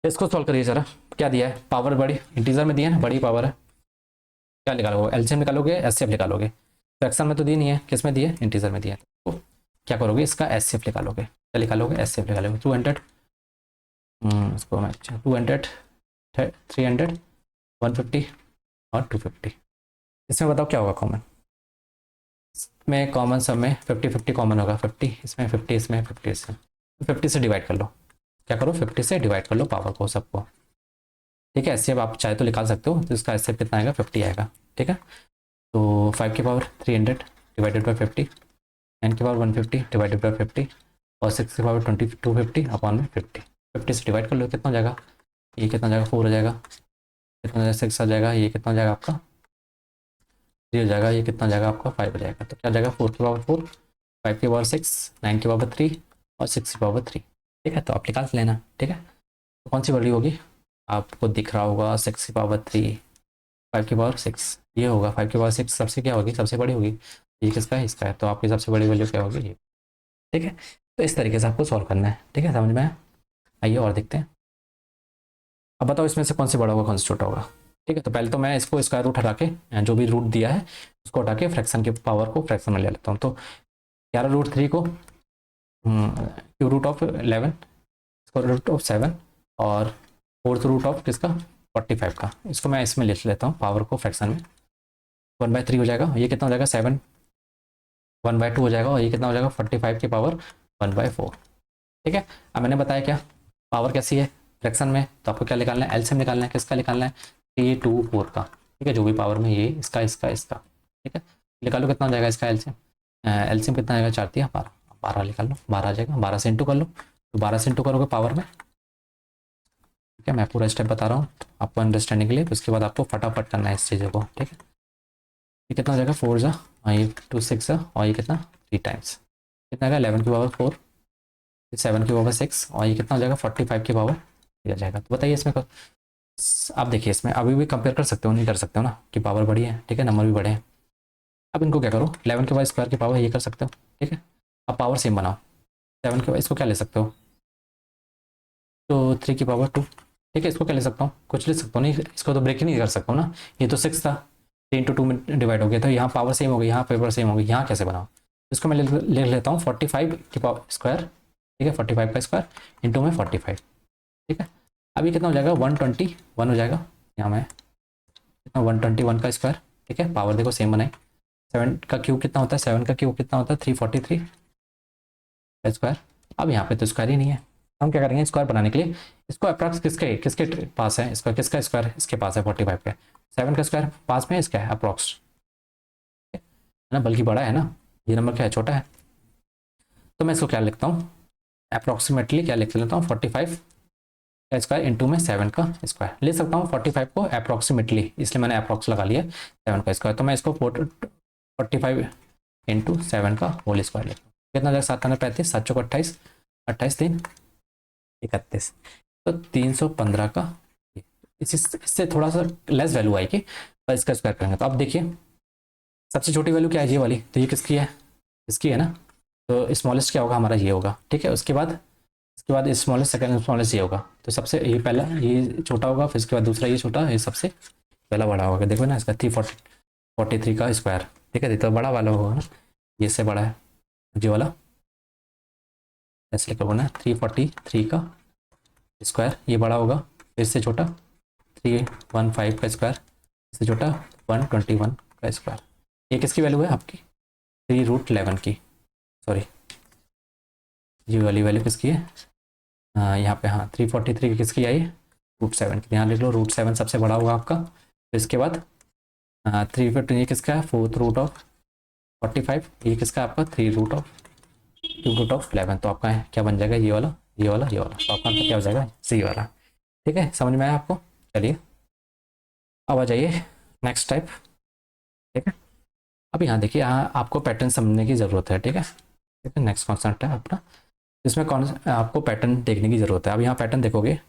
Speaker 1: इसको सॉल्व करिए जरा। क्या दिया है, पावर बड़ी इंटीजर में दिया है ना, बड़ी पावर है, क्या निकालोगे, एलसीएम निकालोगे, एचसीएफ निकालोगे। फ्रैक्शन में तो दी नहीं है, किस में दिए, इंटीजर में दिया है, तो क्या करोगे, इसका एचसीएफ निकालोगे। क्या निकालोगे, एचसीएफ निकालोगे। 200, इसको मैं 200, 300, 150 और 250। इसमें बताओ क्या होगा कॉमन, इसमें कॉमन सब में 50-50 कॉमन होगा, 50 इसमें, 50 इसमें, 50 इसमें, 50 से डिवाइड कर लो। क्या करो, 50 से डिवाइड कर लो पावर को, सबको, ठीक है। एचसीएफ आप चाहे तो निकाल सकते हो, तो इसका एचसीएफ कितना आएगा, 50 आएगा, ठीक है। तो 5 की पावर 300 डिवाइडेड बाई 50, 9 की पावर 150 डिवाइडेड बाई 50 और 6 की पावर 250 अपॉन में 50। 50 से डिवाइड कर लो, कितना हो जाएगा, ये कितना हो जाएगा, 4 हो जाएगा, कितना हो जाएगा, 6 आ जाएगा, ये कितना हो जाएगा आपका 3 हो जाएगा, ये कितना हो जाएगा आपका 5 हो जाएगा। तो क्या हो जाएगा, 4 की पावर 4, 5 की पावर 6, 9 की पावर 3 और 6 की पावर 3, ठीक है। तो आप निकाल लेना, ठीक है। तो कौन सी वैल्यू होगी, आपको दिख रहा होगा 6 की पावर 3, 5 की पावर 6, ये होगा 5 की पावर 6 सबसे क्या होगी, सबसे बड़ी होगी। ये किसका है, इसका है, तो आपकी सबसे बड़ी वैल्यू क्या होगी, ये, ठीक है। तो इस तरीके से आपको सॉल्व करना है, ठीक है, समझ में आया। आइए और देखते हैं। अब बताओ इसमें से कौन से बड़ा होगा कौन से छोटा होगा, ठीक है। तो पहले तो मैं इसको स्क्वायर रूट हटा के, जो भी रूट दिया है उसको हटा के फ्रैक्शन की पावर को फ्रैक्शन में ले लेता हूँ। तो 11√3 को cube root of 11, square root of 7 और फोर्थ रूट ऑफ किसका 45 का, इसको मैं इसमें लिख लेता हूँ पावर को फ्रैक्शन में। 1/3 हो जाएगा, ये कितना हो जाएगा 7, 1/2 हो जाएगा और ये कितना हो जाएगा 45 की पावर 1/4, ठीक है। अब मैंने बताया क्या, पावर कैसी है फ्रैक्शन में, तो आपको क्या निकालना है, एलसीएम निकालना है, किसका निकालना है, 3 2 4 का, ठीक है, जो भी पावर में ये इसका इसका इसका, ठीक है। निकालो कितना हो जाएगा इसका एलसीएम, एलसीएम कितना आएगा 4 3 12, 12 निकाल लो, 12 आ जाएगा, 12 से इंटू कर लो। तो 12 से इंटू करोगे पावर में, ठीक है, मैं पूरा स्टेप बता रहा हूँ आपको अंडरस्टैंडिंग के लिए, तो उसके बाद आपको फटाफट करना है इस चीज़ों को, ठीक है। ये कितना हो जाएगा 4 जा और ये 2 6 और ये कितना 3 टाइम्स, कितना आएगा 11 की पावर 4, 7 की पावर 6 और ये कितना हो जाएगा 45 की पावर दिया जाएगा। तो बताइए इसमें आप देखिए, इसमें अभी भी कंपेयर कर सकते हो, नहीं कर सकते हो ना, कि पावर बड़ी है, ठीक है, नंबर भी बड़े हैं। अब इनको क्या करो, 11 के बाद स्क्वायर की पावर ये कर सकते हो, ठीक है। अब पावर सेम बनाओ, 7 के बाद इसको क्या ले सकते हो, तो 3 की पावर 2, ठीक है। इसको क्या ले सकता हूँ, कुछ ले सकता हूँ, नहीं इसको तो ब्रेक ही नहीं कर सकता हूँ ना, ये तो 6 था, 3 into 2 में डिवाइड हो गया, तो यहाँ पावर सेम हो गई, यहाँ पावर सेम हो गई, यहाँ कैसे बनाऊँ। इसको मैं ले लेता हूँ 45 की पावर स्क्वायर, ठीक है, 45 का स्क्वायर इंटू में 45, ठीक है। अभी कितना हो जाएगा, 121 हो जाएगा, यहाँ में कितना 121 का स्क्वायर, ठीक है। पावर देखो सेम बनाए, 7 का क्यूब कितना होता है, 7 का क्यूब कितना होता है 343 का स्क्वायर। अब यहाँ पे तो स्क्वायर ही नहीं है, हम क्या करेंगे स्क्वायर बनाने के लिए, इसको अप्रॉक्स किसके किसके पास है, इसका किसका स्क्वायर इसके पास है 45 का, 7 का स्क्वायर पास में इसका है अप्रॉक्स, है ना, बल्कि बड़ा है ना, ये नंबर क्या है छोटा है, तो मैं इसको क्या लिखता हूँ अप्रॉक्सीमेटली, क्या लिख लेता हूँ 45 का स्क्वायर इंटू में 7 का स्क्वायर ले सकता हूँ, 45 को अप्रॉक्सीमेटली इसलिए मैंने अप्रॉक्स लगा लिया 7 का स्क्वायर, तो मैं इसको 45 इंटू 7 का होल स्क्वायर लिखता हूँ, कितना जाएगा 735, 7 चौक 28, 28 3 31, तो 315 का, इससे थोड़ा सा लेस वैल्यू आएगी पर इसका स्क्वायर करेंगे तो अब देखिए सबसे छोटी वैल्यू क्या है, ये वाली, तो ये किसकी है, इसकी है ना, तो स्मॉलेस्ट क्या होगा हमारा, ये होगा, ठीक है। उसके बाद स्मॉलेस्ट सेकंड स्मॉलेस्ट ये होगा, तो सबसे ये पहला ये छोटा होगा, फिर इसके बाद दूसरा ये छोटा, ये सबसे पहला बड़ा होगा, देखो ना इसका 343 का स्क्वायर, ठीक है, तो बड़ा वाला होगा ना, ये इससे बड़ा है ये वाला, ऐसे लिखा होगा ना 343 का स्क्वायर, ये बड़ा होगा, फिर इससे छोटा 315 का स्क्वायर, इससे छोटा 121 का स्क्वायर, ये किसकी वैल्यू है आपकी 3√11 की, सॉरी ये वाली वैल्यू किसकी है, यहाँ पे हाँ 343 की किसकी आई √7 की, ध्यान लिख लो √7 सबसे बड़ा होगा आपका, फिर इसके बाद 3 ये किसका है 4th√45, ये किसका आपका 3√11, तो आपका है क्या बन जाएगा ये वाला ये वाला ये वाला, तो आपका आंसर क्या हो जाएगा सी वाला, ठीक है, समझ में आया आपको। चलिए अब आ जाइए नेक्स्ट टाइप, ठीक है। अब यहाँ देखिए, यहाँ आपको पैटर्न समझने की ज़रूरत है, ठीक है, ठीक है। नेक्स्ट कॉन्सेप्ट है अपना, इसमें आपको पैटर्न देखने की ज़रूरत है। अब यहाँ पैटर्न देखोगे,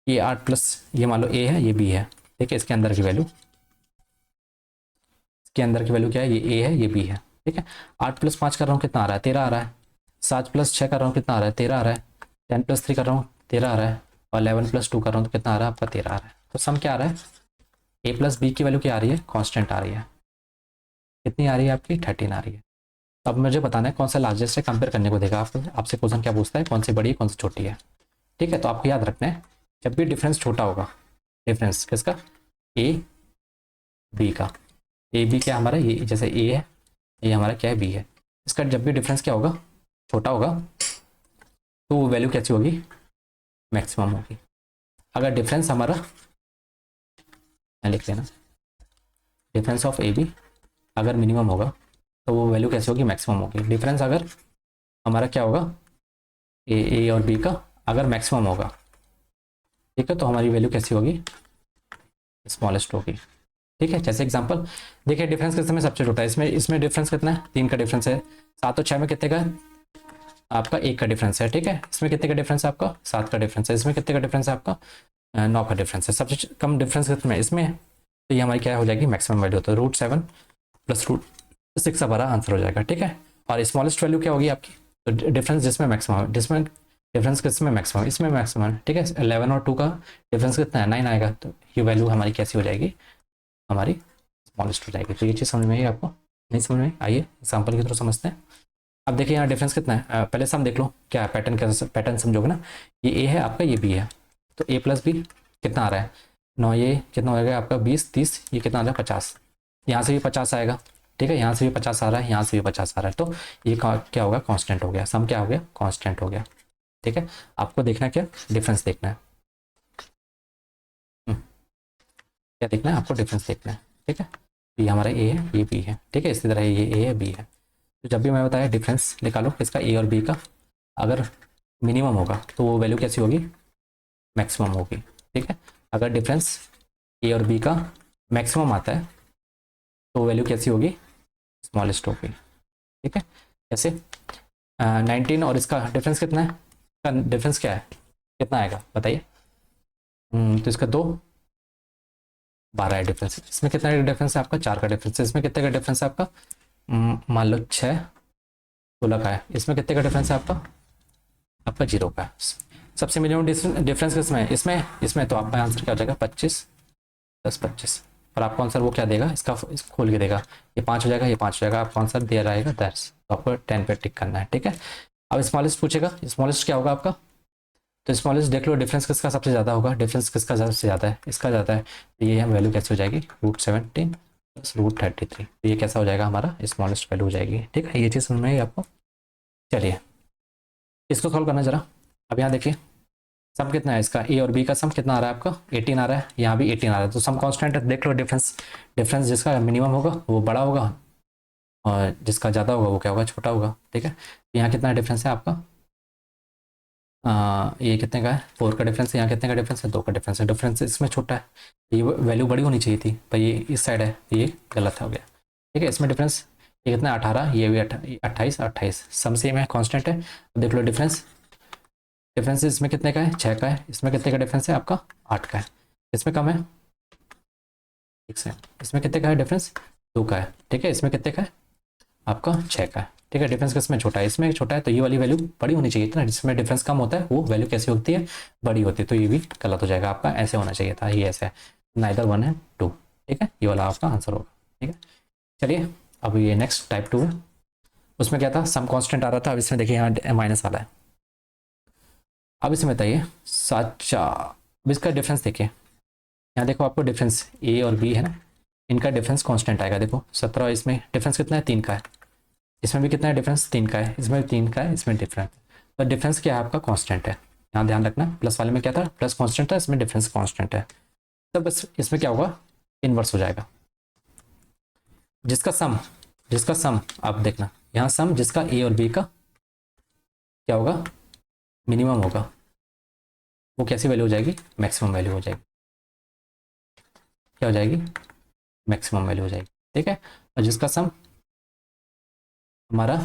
Speaker 1: ये 8+, ये मान लो ए है ये बी है, ठीक है, इसके अंदर की वैल्यू, इसके अंदर की वैल्यू क्या है, ये ए है ये बी है, ठीक है। 8+5 कर रहा हूँ कितना आ रहा है 13 आ रहा है, 7+6 कर रहा हूँ कितना आ रहा है 13 आ रहा है, 10+3 कर रहा हूँ 13 आ रहा है, और 11+2 कर रहा हूँ तो कितना आ रहा है आपका 13 आ रहा है, तो सम क्या आ रहा है, ए प्लस बी की वैल्यू क्या आ रही है कॉन्स्टेंट आ रही है, कितनी आ रही है आपकी 13 आ रही है। अब मुझे बताना है कौन सा लार्जेस्ट है, कंपेयर करने को देगा आपसे क्वेश्चन क्या पूछता है, कौन सी बड़ी है कौन सी छोटी है, ठीक है। तो आपको याद रखना है जब भी डिफरेंस छोटा होगा, डिफरेंस किसका ए बी का, ए बी क्या हमारा ये जैसे ए है, ये हमारा क्या है बी है, इसका जब भी डिफरेंस क्या होगा छोटा होगा तो वो वैल्यू कैसी होगी मैक्सिमम होगी। अगर डिफरेंस हमारा लिख लेना, डिफरेंस ऑफ ए बी अगर मिनिमम होगा तो वो वैल्यू कैसी होगी मैक्सिमम होगी। डिफरेंस अगर हमारा क्या होगा ए और बी का अगर मैक्सिमम होगा, ठीक है, तो हमारी वैल्यू कैसी होगी स्मॉलेस्ट होगी, ठीक है। जैसे एग्जांपल देखिए डिफरेंस किस में सबसे छोटा है, इसमें डिफरेंस कितना है 3 का डिफरेंस है, 7 और 6 में कितने का आपका 1 का डिफरेंस है, ठीक है। इसमें कितने का डिफरेंस है आपका 7 का डिफरेंस है, इसमें कितने का डिफरेंस है आपका 9 का डिफरेंस है, सबसे कम डिफरेंस कितना है इसमें, तो ये हमारी क्या हो जाएगी मैक्सिमम वैल्यू, तो √7 + √6 हमारा आंसर हो जाएगा, ठीक है। और स्मॉलेस्ट वैल्यू क्या होगी आपकी, तो डिफरेंस जिसमें मैक्सिमम है, जिसमें डिफरेंस किसमें मैक्सिमम, इसमें मैक्सिमम है, ठीक है। 11 और 2 का डिफरेंस कितना है 9 आएगा, तो ये वैल्यू हमारी कैसी हो जाएगी हमारी स्मॉलेस्ट हो जाएगी। तो ये चीज़ समझ में आई आपको, नहीं समझ में आइए एग्जाम्पल के थ्रू समझते हैं। अब देखिए यहाँ डिफरेंस कितना है, पहले सम देख लो क्या है, पैटर्न समझोगे ना, ये ए है आपका ये बी है, तो ए प्लस बी कितना आ रहा है 9, ये कितना हो जाएगा आपका 20 30, ये कितना आ रहा है 50, यहाँ से भी 50 आएगा, ठीक है, यहाँ से भी 50 आ रहा है, यहाँ से भी 50 आ रहा है, तो ये क्या होगा कांस्टेंट हो गया, सम क्या हो गया कांस्टेंट हो गया, ठीक है। आपको देखना क्या डिफरेंस देखना है, क्या देखना है आपको डिफरेंस देखना है, ठीक है। ये हमारा ए है ये बी है, ठीक है, इसी तरह ये ए है बी है, तो जब भी मैं बताया डिफरेंस निकालो किसका ए और बी का, अगर मिनिमम होगा तो वो वैल्यू कैसी होगी मैक्सिमम होगी, ठीक है। अगर डिफरेंस ए और बी का मैक्सिमम आता है तो वैल्यू कैसी होगी स्मॉलेस्ट होगी, ठीक है। जैसे 19 और इसका डिफरेंस कितना है, इसका डिफरेंस क्या है कितना आएगा बताइए, तो इसका 2 12 है डिफरेंस, इसमें कितना डिफरेंस है आपका 4 का डिफरेंस है, इसमें कितने का डिफरेंस है आपका मान लो 6 16 का है, इसमें कितने का डिफरेंस है आपका 0 का है, सबसे मिनिमम डिफरेंस किसमें है? इसमें इसमें तो आपका आंसर क्या हो जाएगा 25 + 25। और आपको आंसर वो क्या देगा, इसको खोल के देगा, ये 5 हो जाएगा, ये 5 हो जाएगा, आपको आंसर दे रहेगा 10। तो आपको 10 पे टिक करना है, ठीक है। अब स्मॉलेस्ट पूछेगा, स्मॉलेस्ट क्या होगा आपका, तो स्मॉलेस्ट देख लो डिफरेंस किसका सबसे ज़्यादा होगा, डिफरेंस किसका सबसे ज़्यादा है, इसका ज़्यादा है, तो ये वैल्यू कैसे हो जाएगी √17 + √33। तो ये कैसा हो जाएगा हमारा स्मॉलेस्ट वैल्यू हो जाएगी, ठीक है। ये चीज़ समझ में आई आपको। चलिए इसको सॉल्व करना जरा। अब यहाँ देखिए सम कितना है इसका, ए और बी का सम कितना आ रहा है आपका 18 आ रहा है, यहाँ भी 18 आ रहा है, तो सम कांस्टेंट है। देख लो डिफरेंस, डिफरेंस जिसका मिनिमम होगा वो बड़ा होगा और जिसका ज़्यादा होगा वो क्या होगा, छोटा होगा, ठीक है। यहाँ कितना डिफरेंस है आपका, ये कितने का है 4 का डिफरेंस है, यहाँ कितने का डिफरेंस है 2 का डिफरेंस है, डिफरेंस इसमें छोटा है, ये वैल्यू बड़ी होनी चाहिए थी, पर ये इस साइड है, तो ये गलत हो गया, ठीक है। इसमें डिफरेंस ये कितना 18, ये भी 28 28, सम सेम है कांस्टेंट है। देख लो डिफरेंस, डिफरेंस इसमें कितने का है 6 का है, इसमें कितने का डिफरेंस है आपका 8 का है, इसमें कम है, ठीक है। इसमें कितने का है डिफरेंस 2 का है, ठीक है। इसमें कितने का है आपका 6 का है, ठीक है। डिफरेंस किसमें छोटा है, इसमें छोटा है, तो ये वाली वैल्यू बड़ी होनी चाहिए थी ना, जिसमें डिफरेंस कम होता है वो वैल्यू कैसी होती है, बड़ी होती है, तो ये भी गलत हो जाएगा आपका, ऐसे होना चाहिए था, ये ऐसे है, नाइदर 1 है 2, ठीक है। ये वाला आपका आंसर होगा, ठीक है। चलिए अब ये नेक्स्ट टाइप 2 है, उसमें क्या था सम कांस्टेंट आ रहा था, अब इसमें देखिए यहाँ माइनस वाला है। अब इसमें बताइए साचा, अब इसका डिफरेंस देखिए, यहाँ देखो आपको डिफरेंस ए और बी है ना, इनका डिफरेंस कांस्टेंट आएगा, देखो 17, इसमें डिफरेंस कितना है 3 का है, इसमें भी कितना है डिफरेंस 3 का है, इसमें भी 3 का है, इसमें डिफरेंस, तो डिफरेंस क्या है आपका कांस्टेंट है, यहाँ ध्यान रखना। प्लस वाले में क्या था प्लस कांस्टेंट था, इसमें डिफरेंस कांस्टेंट है, तो बस इसमें क्या होगा इनवर्स हो जाएगा, जिसका सम आप देखना यहाँ सम जिसका ए और बी का क्या होगा मिनिमम होगा, वो कैसी वैल्यू हो जाएगी मैक्सिमम वैल्यू हो जाएगी, क्या हो जाएगी मैक्सिमम वैल्यू हो जाएगी, ठीक है। और जिसका सम हमारा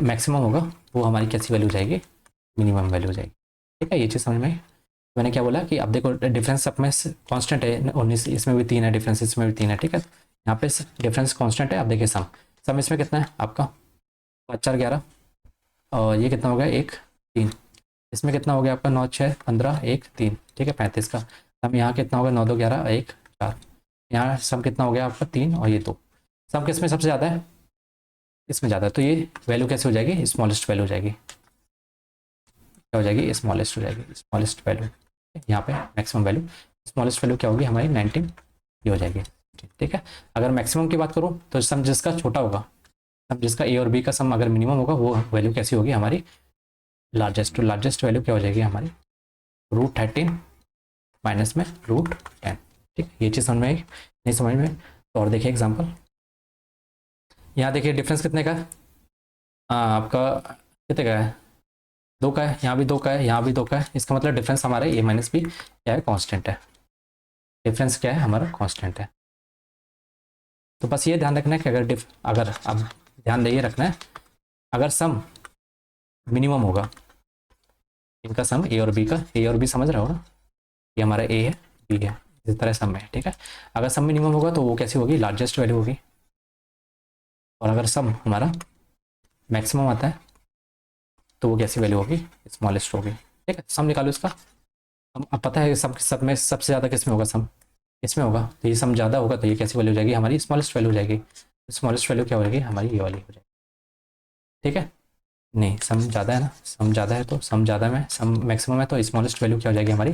Speaker 1: मैक्सिमम होगा वो हमारी कैसी वैल्यू हो जाएगी मिनिमम वैल्यू हो जाएगी, ठीक है। ये चीज़ समझ में आई। मैंने क्या बोला कि अब देखो डिफरेंस सब में कांस्टेंट है, 19 इसमें भी 3 है डिफरेंस, इसमें भी 3 है, ठीक है। यहाँ पे डिफरेंस कांस्टेंट है। अब देखिए सम, सम इसमें कितना है आपका 5 4 11, और ये कितना हो गया 1 3, इसमें कितना हो गया आपका 9 6 15 1 3, ठीक है 35 का। सम यहाँ कितना होगा 9 2 11 1 4, यहाँ सम कितना हो गया आपका 3 और ये 2, सम किस में सबसे ज़्यादा है इसमें ज़्यादा है, तो ये वैल्यू कैसे हो जाएगी स्मॉलेस्ट वैल्यू हो जाएगी, क्या हो जाएगी स्मॉलेस्ट हो जाएगी, स्मॉलेस्ट वैल्यू यहाँ पे मैक्सिमम वैल्यू, स्मॉलेस्ट वैल्यू क्या होगी हमारी 19 ये हो जाएगी, ठीक है। अगर मैक्सिमम की बात करूँ तो सम जिसका छोटा होगा, सम जिसका ए और बी का सम अगर मिनिमम होगा वो वैल्यू कैसी होगी हमारी लार्जेस्ट, तो लार्जेस्ट वैल्यू क्या हो जाएगी हमारी √13 माइनस में √10, ठीक। ये चीज़ समझ में आई, नहीं समझ में तो और देखिए एग्जाम्पल, यहाँ देखिए डिफरेंस कितने का है आपका कितने का है 2 का है, यहाँ भी 2 का है, यहाँ भी 2 का है, इसका मतलब डिफरेंस हमारा ए माइनस बी क्या है कांस्टेंट है, डिफरेंस क्या है हमारा कांस्टेंट है। तो बस ये ध्यान रखना है कि अगर अब ध्यान ये रखना है अगर सम मिनिमम होगा, इनका सम ए और बी का, ए और बी समझ रहे हो ना, ये हमारा ए है बी है, इस तरह सम है, ठीक है। अगर सम मिनिमम होगा तो वो कैसी होगी लार्जेस्ट वैल्यू होगी, और अगर सम हमारा मैक्सिमम आता है तो वो कैसी वैल्यू होगी स्मॉलेस्ट होगी, ठीक है। सम निकालो इसका, अब पता है सब में सबसे ज़्यादा किस में होगा सम इसमें होगा, तो ये सम ज़्यादा होगा तो ये कैसी वैल्यू हो जाएगी हमारी स्मॉलेस्ट वैल्यू हो जाएगी, स्मॉलेस्ट वैल्यू क्या हो जाएगी हमारी ये वाली हो जाएगी, ठीक है। नहीं सम ज़्यादा है ना, सम ज़्यादा है तो सम ज़्यादा में सम मैक्सिमम है तो स्मॉलेस्ट वैल्यू क्या हो जाएगी हमारी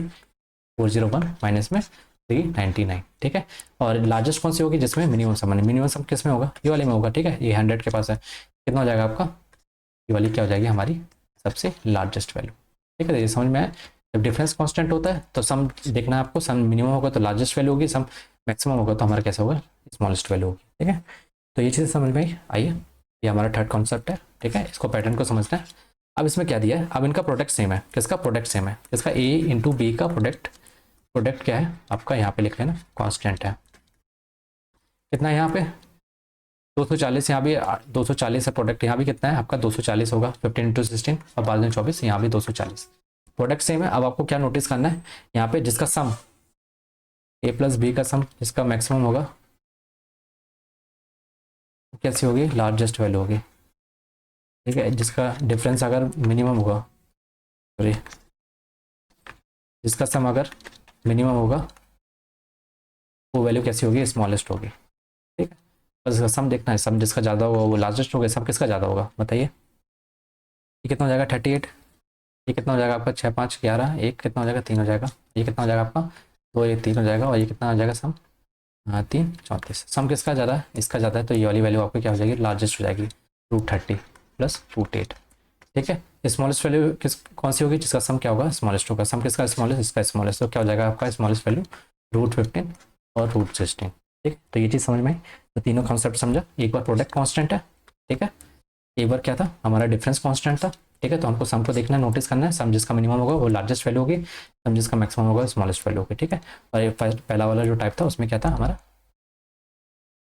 Speaker 1: 401 माइनस में 399, ठीक है। और लार्जेस्ट कौन सी होगी जिसमें मिनिमम सम, मिनिमम सम किस में होगा ये वाले में होगा, ठीक है। ये 100 के पास है, कितना हो जाएगा आपका ये वाली क्या हो जाएगी हमारी सबसे लार्जेस्ट वैल्यू, ठीक है। ये समझ में आया, जब डिफरेंस कांस्टेंट होता है तो सम देखना है आपको, सम मिनिमम होगा तो लार्जेस्ट वैल्यू होगी, सम मैक्सिमम होगा तो हमारा कैसा होगा स्मॉलेस्ट वैल्यू होगी, ठीक है। तो ये चीज़ समझ में आई। आइए ये हमारा थर्ड कॉन्सेप्ट है, ठीक है, इसको पैटर्न को समझना है। अब इसमें क्या दिया है, अब इनका प्रोडक्ट सेम है, किसका प्रोडक्ट सेम है, इसका ए इंटू बी का प्रोडक्ट क्या है आपका यहाँ पे लिख लेना कांस्टेंट है, कितना है यहाँ पे 240, यहाँ भी 240 है प्रोडक्ट, यहाँ भी कितना है आपका 240 होगा 15 × 16 और बाद में 24, यहाँ भी 240 प्रोडक्ट सेम है। अब आपको क्या नोटिस करना है यहाँ पे जिसका सम ए प्लस बी का सम जिसका मैक्सिमम होगा कैसी होगी लार्जेस्ट वैल्यू होगी, ठीक है। जिसका डिफरेंस अगर मिनिमम होगा सॉरी, जिसका सम अगर मिनिमम होगा वो वैल्यू कैसी होगी, स्मॉलेस्ट होगी। ठीक है, बस इसका सम देखना है, सम जिसका ज़्यादा होगा वो लार्जेस्ट होगा, सम किसका ज़्यादा होगा बताइए। ये कितना हो जाएगा 38, ये कितना हो जाएगा आपका 6 5 11, एक कितना हो जाएगा 3 हो जाएगा, ये कितना हो जाएगा आपका 2, ये 3 हो जाएगा, और ये कितना हो जाएगा सम 3 34। सम किसका ज़्यादा है, इसका ज़्यादा है, तो ये वाली वैल्यू आपको क्या हो जाएगी, लार्जेस्ट हो जाएगी, √30 प्लस √8। ठीक है, स्मॉलेस्ट वैल्यू किस कौन सी होगी, जिसका सम क्या होगा, स्मॉलेस्ट होगा। सम किसका स्मॉलेस्ट, इसका स्मॉलेस्ट, तो क्या हो जाएगा आपका स्मॉलेस्ट वैल्यू √15 और √16। ठीक, तो ये चीज़ समझ में आई, तो तीनों कॉन्सेप्ट समझा। एक बार प्रोडक्ट कांस्टेंट है, ठीक है, एक बार क्या था हमारा डिफरेंस कांस्टेंट था। ठीक है, तो हमको सम को देखना है, नोटिस करना है, सम जिसका मिनिमम होगा वो लार्जेस्ट वैल्यू होगी, सम जिसका मैक्सिमम होगा स्मॉलेस्ट वैल्यू होगी। ठीक है, और ये पहला वाला जो टाइप था उसमें क्या था हमारा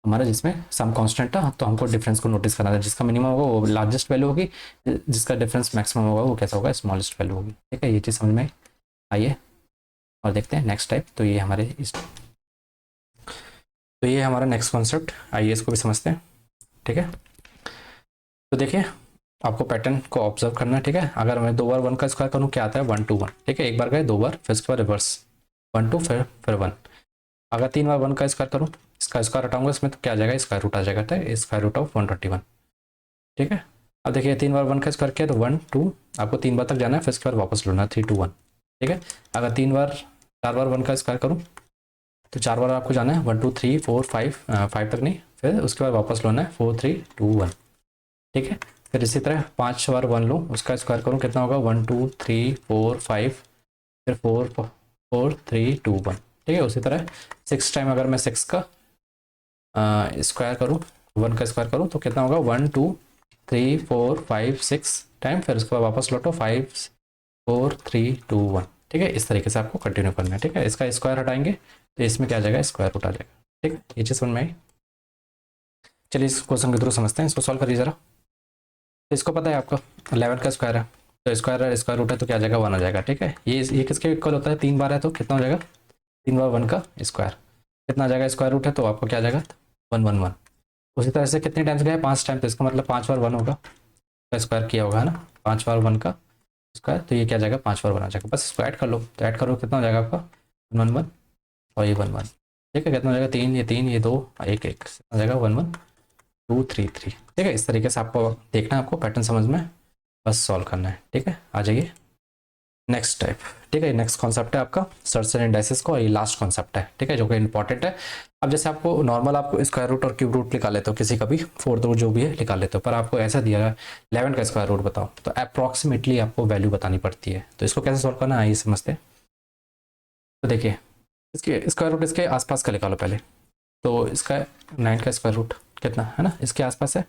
Speaker 1: हमारा जिसमें सम कांस्टेंट था, तो हमको डिफरेंस को नोटिस करना था, जिसका मिनिमम होगा वो लार्जेस्ट वैल्यू होगी, जिसका डिफरेंस मैक्सिमम होगा वो कैसा होगा, स्मॉलेस्ट वैल्यू होगी। ठीक है, ये चीज़ समझ में आइए और देखते हैं नेक्स्ट टाइप। तो ये हमारे तो ये हमारा नेक्स्ट कॉन्सेप्ट, आइए इसको भी समझते हैं। ठीक है, तो देखिए आपको पैटर्न को ऑब्जर्व करना है। ठीक है, अगर मैं 2 बार 1 का स्क्वायर करूँ क्या आता है, 1 2 1। ठीक है, एक बार गए 2 बार, फिर उसके बाद रिवर्स 1 2 फिर 1। अगर 3 बार 1 का स्क्वायर करूँ, इसका स्क्वायर हटाऊंगा इसमें, तो क्या आ जाएगा, स्क्वायर रूट आ जाएगा, तो स्क्वायर रूट ऑफ 121। ठीक है, अब देखिए 3 बार 1 का स्क्वायर किया तो 1 2, आपको 3 बार तक जाना है, फिर उसके बाद वापस लौटना है 3 2 1। ठीक है, अगर 4 बार 1 का स्क्वायर करूँ तो 4 बार आपको जाना है 1 2 3 4 5, 5 तक नहीं, फिर उसके बाद वापस लौटना है 4 3 2 1। ठीक है, फिर इसी तरह 5 बार 1 लूँ, उसका स्क्वायर करूँ कितना होगा, 1 2 3 4 5, फिर 4 4 3 2 1। ठीक है, उसी तरह 6 टाइम अगर मैं 6 का स्क्वायर करूँ, 1 का स्क्वायर करूँ तो कितना होगा, 1 2 3 4 5 6 टाइम, फिर उसके बाद वापस लौटो 5 4 3 2 1। ठीक है, इस तरीके से आपको कंटिन्यू करना है। ठीक है, इसका स्क्वायर हटाएंगे तो इसमें क्या आ जाएगा, स्क्वायर रूट आ जाएगा। ठीक है, ये चीज़ समझ में आई। चलिए इस क्वेश्चन के थ्रू समझते हैं, इसको सॉल्व करिए ज़रा। तो इसको पता है आपका 11 का स्क्वायर है, तो स्क्वायर रूट है तो क्या आ जाएगा, 1 आ जाएगा। ठीक है, ये किसके इक्वल होता है, 3 बार है तो कितना हो जाएगा, 3 बार 1 का स्क्वायर कितना आ जाएगा, स्क्वायर रूट है तो आपको क्या आ जाएगा 1 1 1। उसी तरह से कितने टाइम्स गया, 5 टाइम, तो इसका मतलब 5 बार 1 होगा, तो स्क्वायर किया होगा है ना, 5 बार 1 का स्क्वायर, तो ये क्या आ जाएगा 5 बार 1 आ जाएगा। बस इसको ऐड कर लो, तो ऐड करो कितना हो जाएगा आपका 1 1 1 और ये 1 1। ठीक है, कितना हो जाएगा 3 ये 2 1 1 हो जाएगा 1 1 2 3 3। ठीक है, इस तरीके से आपको देखना है, आपको पैटर्न समझ में, बस सॉल्व करना है। ठीक है, आ जाइए नेक्स्ट टाइप। ठीक है, नेक्स्ट कॉन्सेप्ट है आपका सर्च एंड इंडाइसिस को, और ये लास्ट कॉन्सेप्ट है। ठीक है, जो कि इंपॉर्टेंट है। अब जैसे आपको नॉर्मल आपको स्क्वायर रूट और क्यूब रूट निकाल लेते हो, किसी का भी फोर्थ रूट जो भी है निकाल लेते हो, पर आपको ऐसा दिया है 11 का स्क्वायर रूट बताओ, तो अप्रॉक्सीमेटली आपको वैल्यू बतानी पड़ती है। तो इसको कैसे सॉल्व करना है आइए समझते हैं। तो देखिए इसके स्क्वायर रूट इसके आसपास का निकालो पहले, तो इसका 9 का स्क्वायर रूट कितना है ना, इसके आसपास है,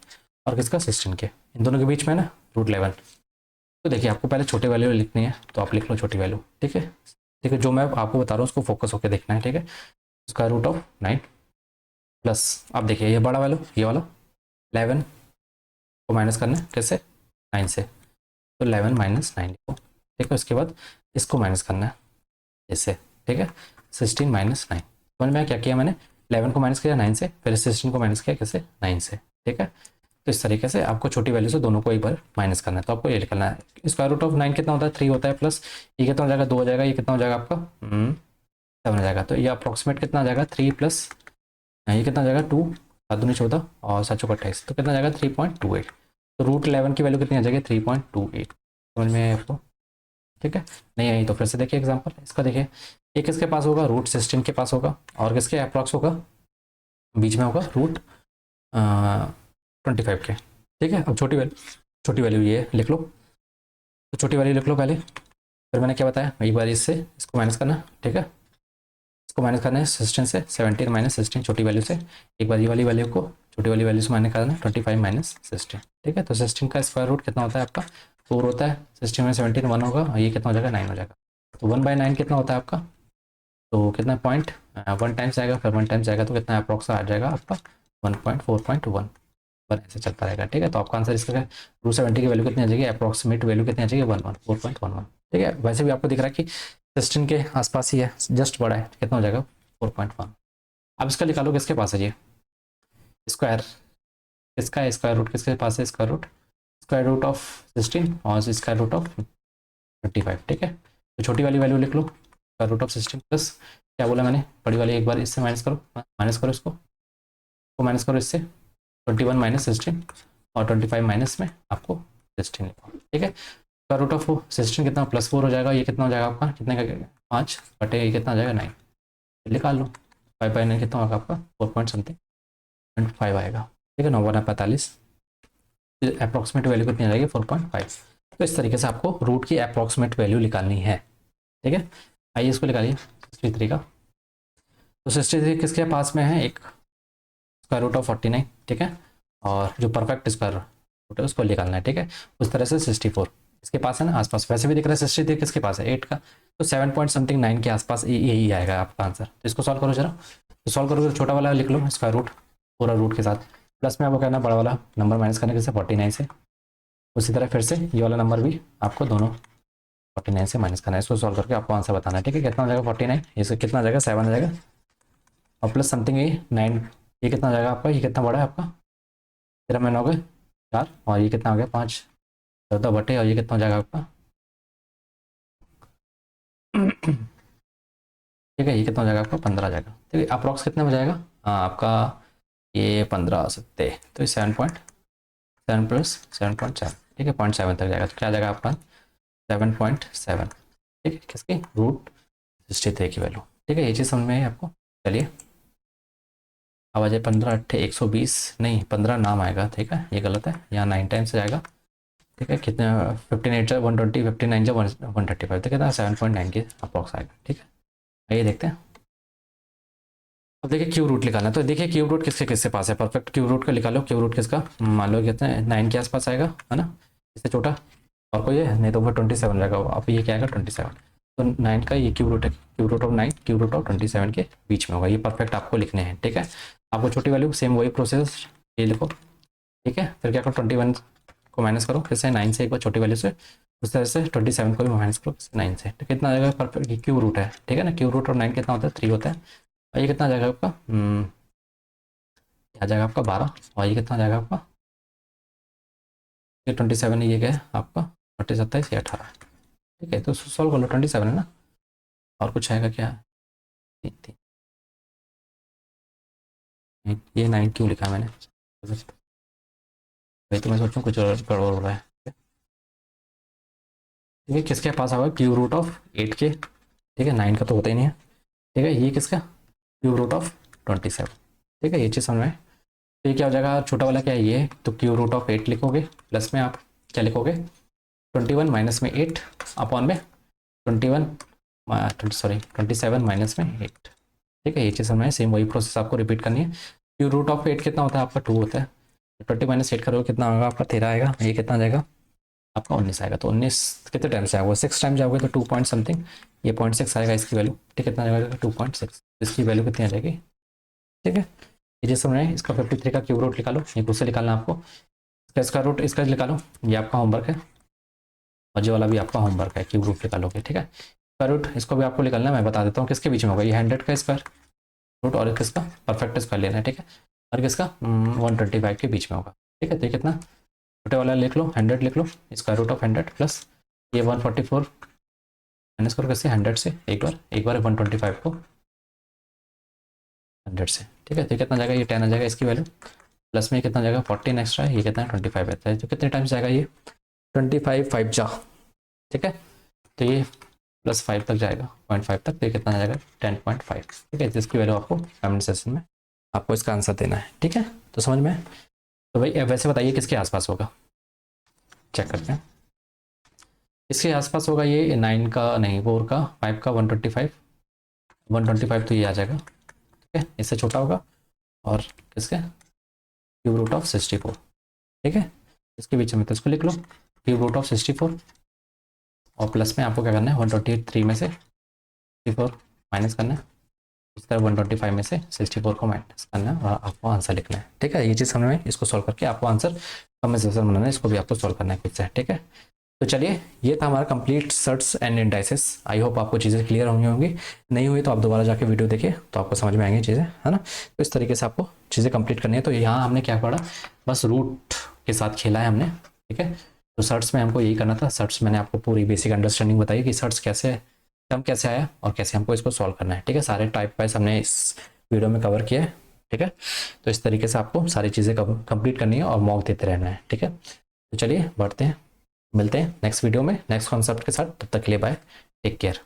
Speaker 1: और किसका 16 के, इन दोनों के बीच में ना √11। तो देखिए आपको पहले छोटे वैल्यू लिखनी है, तो आप लिख लो छोटी वैल्यू। ठीक है, ठीक है, जो मैं आपको बता रहा हूँ उसको फोकस होकर देखना है। ठीक है, स्क्वायर रूट ऑफ 9 प्लस, अब देखिए ये बड़ा वैल्यू ये वाला 11 को माइनस करना है कैसे, 9 से, तो 11 माइनस 9 लिखो। ठीक है, उसके बाद इसको माइनस करना है इससे। ठीक है, 16 माइनस 9, समझ में क्या किया मैंने, 11 को माइनस किया 9 से, फिर 16 को माइनस किया कैसे, 9 से। ठीक है, तो इस तरीके से आपको छोटी वैल्यू से दोनों को एक बार माइनस करना है, तो आपको ये निकलना है स्क्वायर रूट ऑफ 9 कितना होता है, 3 होता है, प्लस ये कितना हो जाएगा, 2 हो जाएगा, ये कितना हो जाएगा आपका 7 हो जाएगा, तो ये अप्रॉक्सीमेट कितना आ जाएगा 3 प्लस ये कितना आ जाएगा 2, 7 दूनी 14 और 7 चौका 28, तो कितना आ जाएगा 3.28। तो √11 की वैल्यू कितनी आ जाएगी 3.28। समझ में आया आपको। ठीक है, नहीं आई तो फिर से देखिए एग्जाम्पल इसका, देखिए एक किसके पास होगा, √16 के पास होगा, और किसके अप्रॉक्स होगा, बीच में होगा √25 के। ठीक है, अब छोटी वैल्यू ये लिख लो, तो छोटी वैल्यू लिख लो पहले, फिर मैंने क्या बताया, एक बार इससे इसको माइनस करना। ठीक है, इसको माइनस करना है 16 से, 17 माइनस 16 छोटी वैल्यू से, एक बार ये वाली वैल्यू को छोटी वाली वैल्यू से माइनस करना है 25 माइनस 16। ठीक है, तो 16 का स्क्वायर रूट कितना होता है आपका 4 होता है, 16 में 17 1 होगा, और ये कितना हो जाएगा 9 हो जाएगा, तो 1/9 कितना होता है आपका, तो कितना पॉइंट 1 टाइम्स आएगा, फिर 1 टाइम्स आएगा तो कितना अप्रॉक्स आ जाएगा आपका 1.4.1 पर ऐसे चलता रहेगा। ठीक है, तो आपका आंसर इसका √70 की वैल्यू कितनी आ जाएगी, अप्रॉक्सीमेट वैल्यू कितनी आ जाएगी 4.11। ठीक है, वैसे भी आपको दिख रहा है कि 16 के आसपास ही है, जस्ट बड़ा है, कितना हो जाएगा 4.1। अब इसका निकालो किसके पास है ये स्क्वायर, इसका स्क्वायर रूट किसके पास है, स्क्वायर रूट ऑफ 16 और स्क्वायर रूट ऑफ 25, ठीक है। तो छोटी वाली वैल्यू लिख लो, स्क्वायर रूट ऑफ 16 प्लस क्या बोला मैंने, बड़ी वाली एक बार इससे माइनस करो इसको माइनस करो इससे 21 माइनस 16 और 25 माइनस में आपको 16 लिखो, ठीक है। स्क्वायर रूट ऑफ 16 कितना +4 हो जाएगा, ये कितना हो जाएगा आपका, कितने का 5 बटे ये कितना हो जाएगा 9, निकाल लो 5/9 कितना होगा आपका 4 पॉइंट समथिंग 5 आएगा, ठीक है। 9 बटा 45 अप्रॉक्सीमेट वैल्यू कितनी आ जाएगी 4.5। तो इस तरीके से आपको रूट की अप्रॉक्सीमेट वैल्यू निकालनी है, ठीक है। आइए इसको निकालिए 63 का। तो 63 किसके पास में है, एक स्क्वायर रूट ऑफ 49, ठीक है, और जो परफेक्ट स्क्वायर रूट है उसको निकालना है, ठीक है। उस तरह से 64 इसके पास है ना आसपास, वैसे भी दिख रहा है 63 किसके पास है 8 का, तो 7 पॉइंट समथिंग 9 के आसपास यही आएगा आपका आंसर। तो इसको सॉल्व करो जरा, तो सॉल्व करोगे तो छोटा वाला लिख लो स्क्वायर रूट पूरा रूट के साथ, प्लस में आपको कहना बड़ा वाला नंबर माइनस करने के 49 से, उसी तरह फिर से ये वाला नंबर भी आपको दोनों 49 से माइनस करना है। इसको सॉल्व करके आपको आंसर बताना है, ठीक है। कितना हो जाएगा 49, इससे कितना आ जाएगा 7 आ जाएगा, और प्लस समथिंग ये 9, ये कितना आ जाएगा आपका, ये कितना बड़ा है आपका 13 महीने हो गए 4, और ये कितना आ गया 5 14 बटे, और ये कितना हो जाएगा आपका ठीक है, ये कितना हो जाएगा आपका 15 आ जाएगा, ठीक है। अप्रॉक्स कितने में जाएगा, हाँ आपका ये 15 आ सकते हैं, तो ये 7.7 प्लस 7.7, ठीक है 0.7 तक जाएगा, तो क्या जाएगा आपका 7.7, ठीक है, किसकी रूट 63 की वैल्यू, ठीक है। ये चीज़ समझ में आई आपको। चलिए अब आ जाए 15 8 120, नहीं 15 नाम आएगा, ठीक है, ये गलत है, यहाँ 9 टाइम्स से जाएगा, ठीक है। कितने 15 8 जा 120, 15 9 जा 135, तो कितना 7.9 के अप्रॉक्स आएगा, ठीक है। आइए देखते हैं। अब देखिए क्यूब रूट निकालना है, तो देखिए क्यूब रूट किसके किसके पास है, परफेक्ट क्यूब रूट का निकालो। क्यूब रूट किसका, मान लो कितने 9 के आसपास आएगा, है ना, इससे छोटा और कोई है नहीं, तो वो 27 रहेगा। अब ये क्या आएगा 27, तो 9 का ये क्यूब रूट है, cube root of 9 cube root of 27 के बीच में होगा, ये परफेक्ट आपको लिखने हैं, ठीक है। आपको छोटी वैल्यू सेम वही प्रोसेस ये लिखो, ठीक है। फिर क्या करो 21 को माइनस करो फिर से 9 से, एक बार छोटी वैल्यू से, उस तरह से 27 को भी माइनस करो 9 से, तो कितना आ जाएगा परफेक्ट, ये क्यूब रूट है, ठीक है ना। क्यूब रूट ऑफ 9 कितना होता है 3 होता है, और ये कितना आ जाएगा आपका क्या जाएगा आपका 12, और ये कितना आ जाएगा आपका ये 27, ये क्या है आपका 28 27 ये 18, ठीक है। तो सॉल्व कर लो 27 है ना, और कुछ आएगा क्या, ये 9 क्यों लिखा मैंने, भाई तो मैं सोचूं कुछ गड़बड़ हो रहा है, ठीक है। किसके पास होगा क्यूब रूट ऑफ 8 के, ठीक है, 9 का तो होता ही नहीं है, ठीक है। ये किसका क्यूब रूट ऑफ 27, ठीक है, ये चीज़ समझ में। तो ये क्या हो जाएगा छोटा वाला क्या है ये, तो क्यूब रूट ऑफ 8 लिखोगे, प्लस में आप क्या लिखोगे 21 माइनस में 8 अपॉन में 27 माइनस में 8, ठीक है। ये चीज़ समझ में, सेम वही प्रोसेस आपको रिपीट करनी है। क्यूब रूट ऑफ 8 कितना होता है आपका 2 होता है, 20 माइनस 8 करोगे कितना होगा आपका 13 आएगा, ये कितना जाएगा आपका 19 आएगा, तो 19 कितने टाइम से आएगा 6 टाइम जाओगे तो 2 पॉइंट समथिंग, ये 0.6 आएगा इसकी वैल्यू, ठीक है, कितना जाएगा 2.6, इसकी वैल्यू कितनी आ जाएगी, ठीक है। ये चीज़ समझ में, इसका 53 का क्यूब रूट निकालो, ये खुद से निकालना आपको, इसका स्क्वायर रूट इसका निकालो, ये आपका होमवर्क है, और जो वाला भी आपका होमवर्क है क्यूब रूट निकालोगे, ठीक है। स्क्वायर रूट इसको भी आपको निकालना है, मैं बता देता हूँ किसके बीच में होगा, ये 100 का स्क्वायर रूट और किसका परफेक्ट स्क्वायर लेना है, ठीक है, और किसका 125 के बीच में होगा, ठीक है। तो ये कितना छोटे वाला लिख लो 100 लिख लो, स्क्वायर रूट ऑफ 100 प्लस ये 144 माइनस करो कैसे 100 से, एक बार 125 को 100 से, ठीक है। तो कितना जाएगा ये 10 आ जाएगा इसकी वैल्यू, प्लस में कितना जाएगा 14 एक्स्ट्रा है, ये कितना है 25 रहता है, तो कितने टाइम्स जाएगा ये 25 5 जा, ठीक है। तो ये +5 तक जाएगा 0.5 तक, तो ये कितना जाएगा 10.5, ठीक है। जिसकी वैल्यू आपको कमेंट सेक्शन में आपको इसका आंसर देना है, ठीक है। तो समझ में, तो भाई वैसे बताइए किसके आसपास होगा, चेक करते हैं। इसके आसपास होगा ये 9 का नहीं 4 का 5 का 125 तो ये आ जाएगा, ठीक है। इससे छोटा होगा, और किसके क्यूब रूट ऑफ 64, ठीक है, इसके बीच में, तो इसको लिख लो क्यूब रूट ऑफ 64, और प्लस में आपको क्या करना है 123 में से 64 माइनस करना है, इस तरह 125 में से 64 को माइनस करना है, और आपको आंसर लिखना है, ठीक है। ये चीज़ समझ में, इसको सॉल्व करके आपको आंसर कमेंट सेक्शन बनाना है, इसको भी आपको सॉल्व करना है खुद से, ठीक है। तो चलिए ये था हमारा complete shirts and indices. I hope आपको चीज़ें क्लियर होंगी, नहीं हुई तो आप दोबारा जाके वीडियो देखिए तो आपको समझ में आएंगी चीज़ें, है ना। तो इस तरीके से आपको चीज़ें कंप्लीट करनी है। तो यहाँ हमने क्या पढ़ा, बस रूट के साथ खेला है हमने, ठीक है। तो सर्ट्स में हमको यही करना था। सर्ट्स मैंने आपको पूरी बेसिक अंडरस्टैंडिंग बताई कि सर्ट्स कैसे, टर्म कैसे आया और कैसे हमको इसको सॉल्व करना है। ठीक है, सारे टाइप वाइज हमने इस वीडियो में कवर किया है। ठीक है, तो इस तरीके से आपको सारी चीज़ें कंप्लीट करनी है और मॉक देते रहना है। ठीक है, तो चलिए बढ़ते हैं, मिलते हैं नेक्स्ट वीडियो में नेक्स्ट कॉन्सेप्ट के साथ। तब तक के लिए बाय, टेक केयर।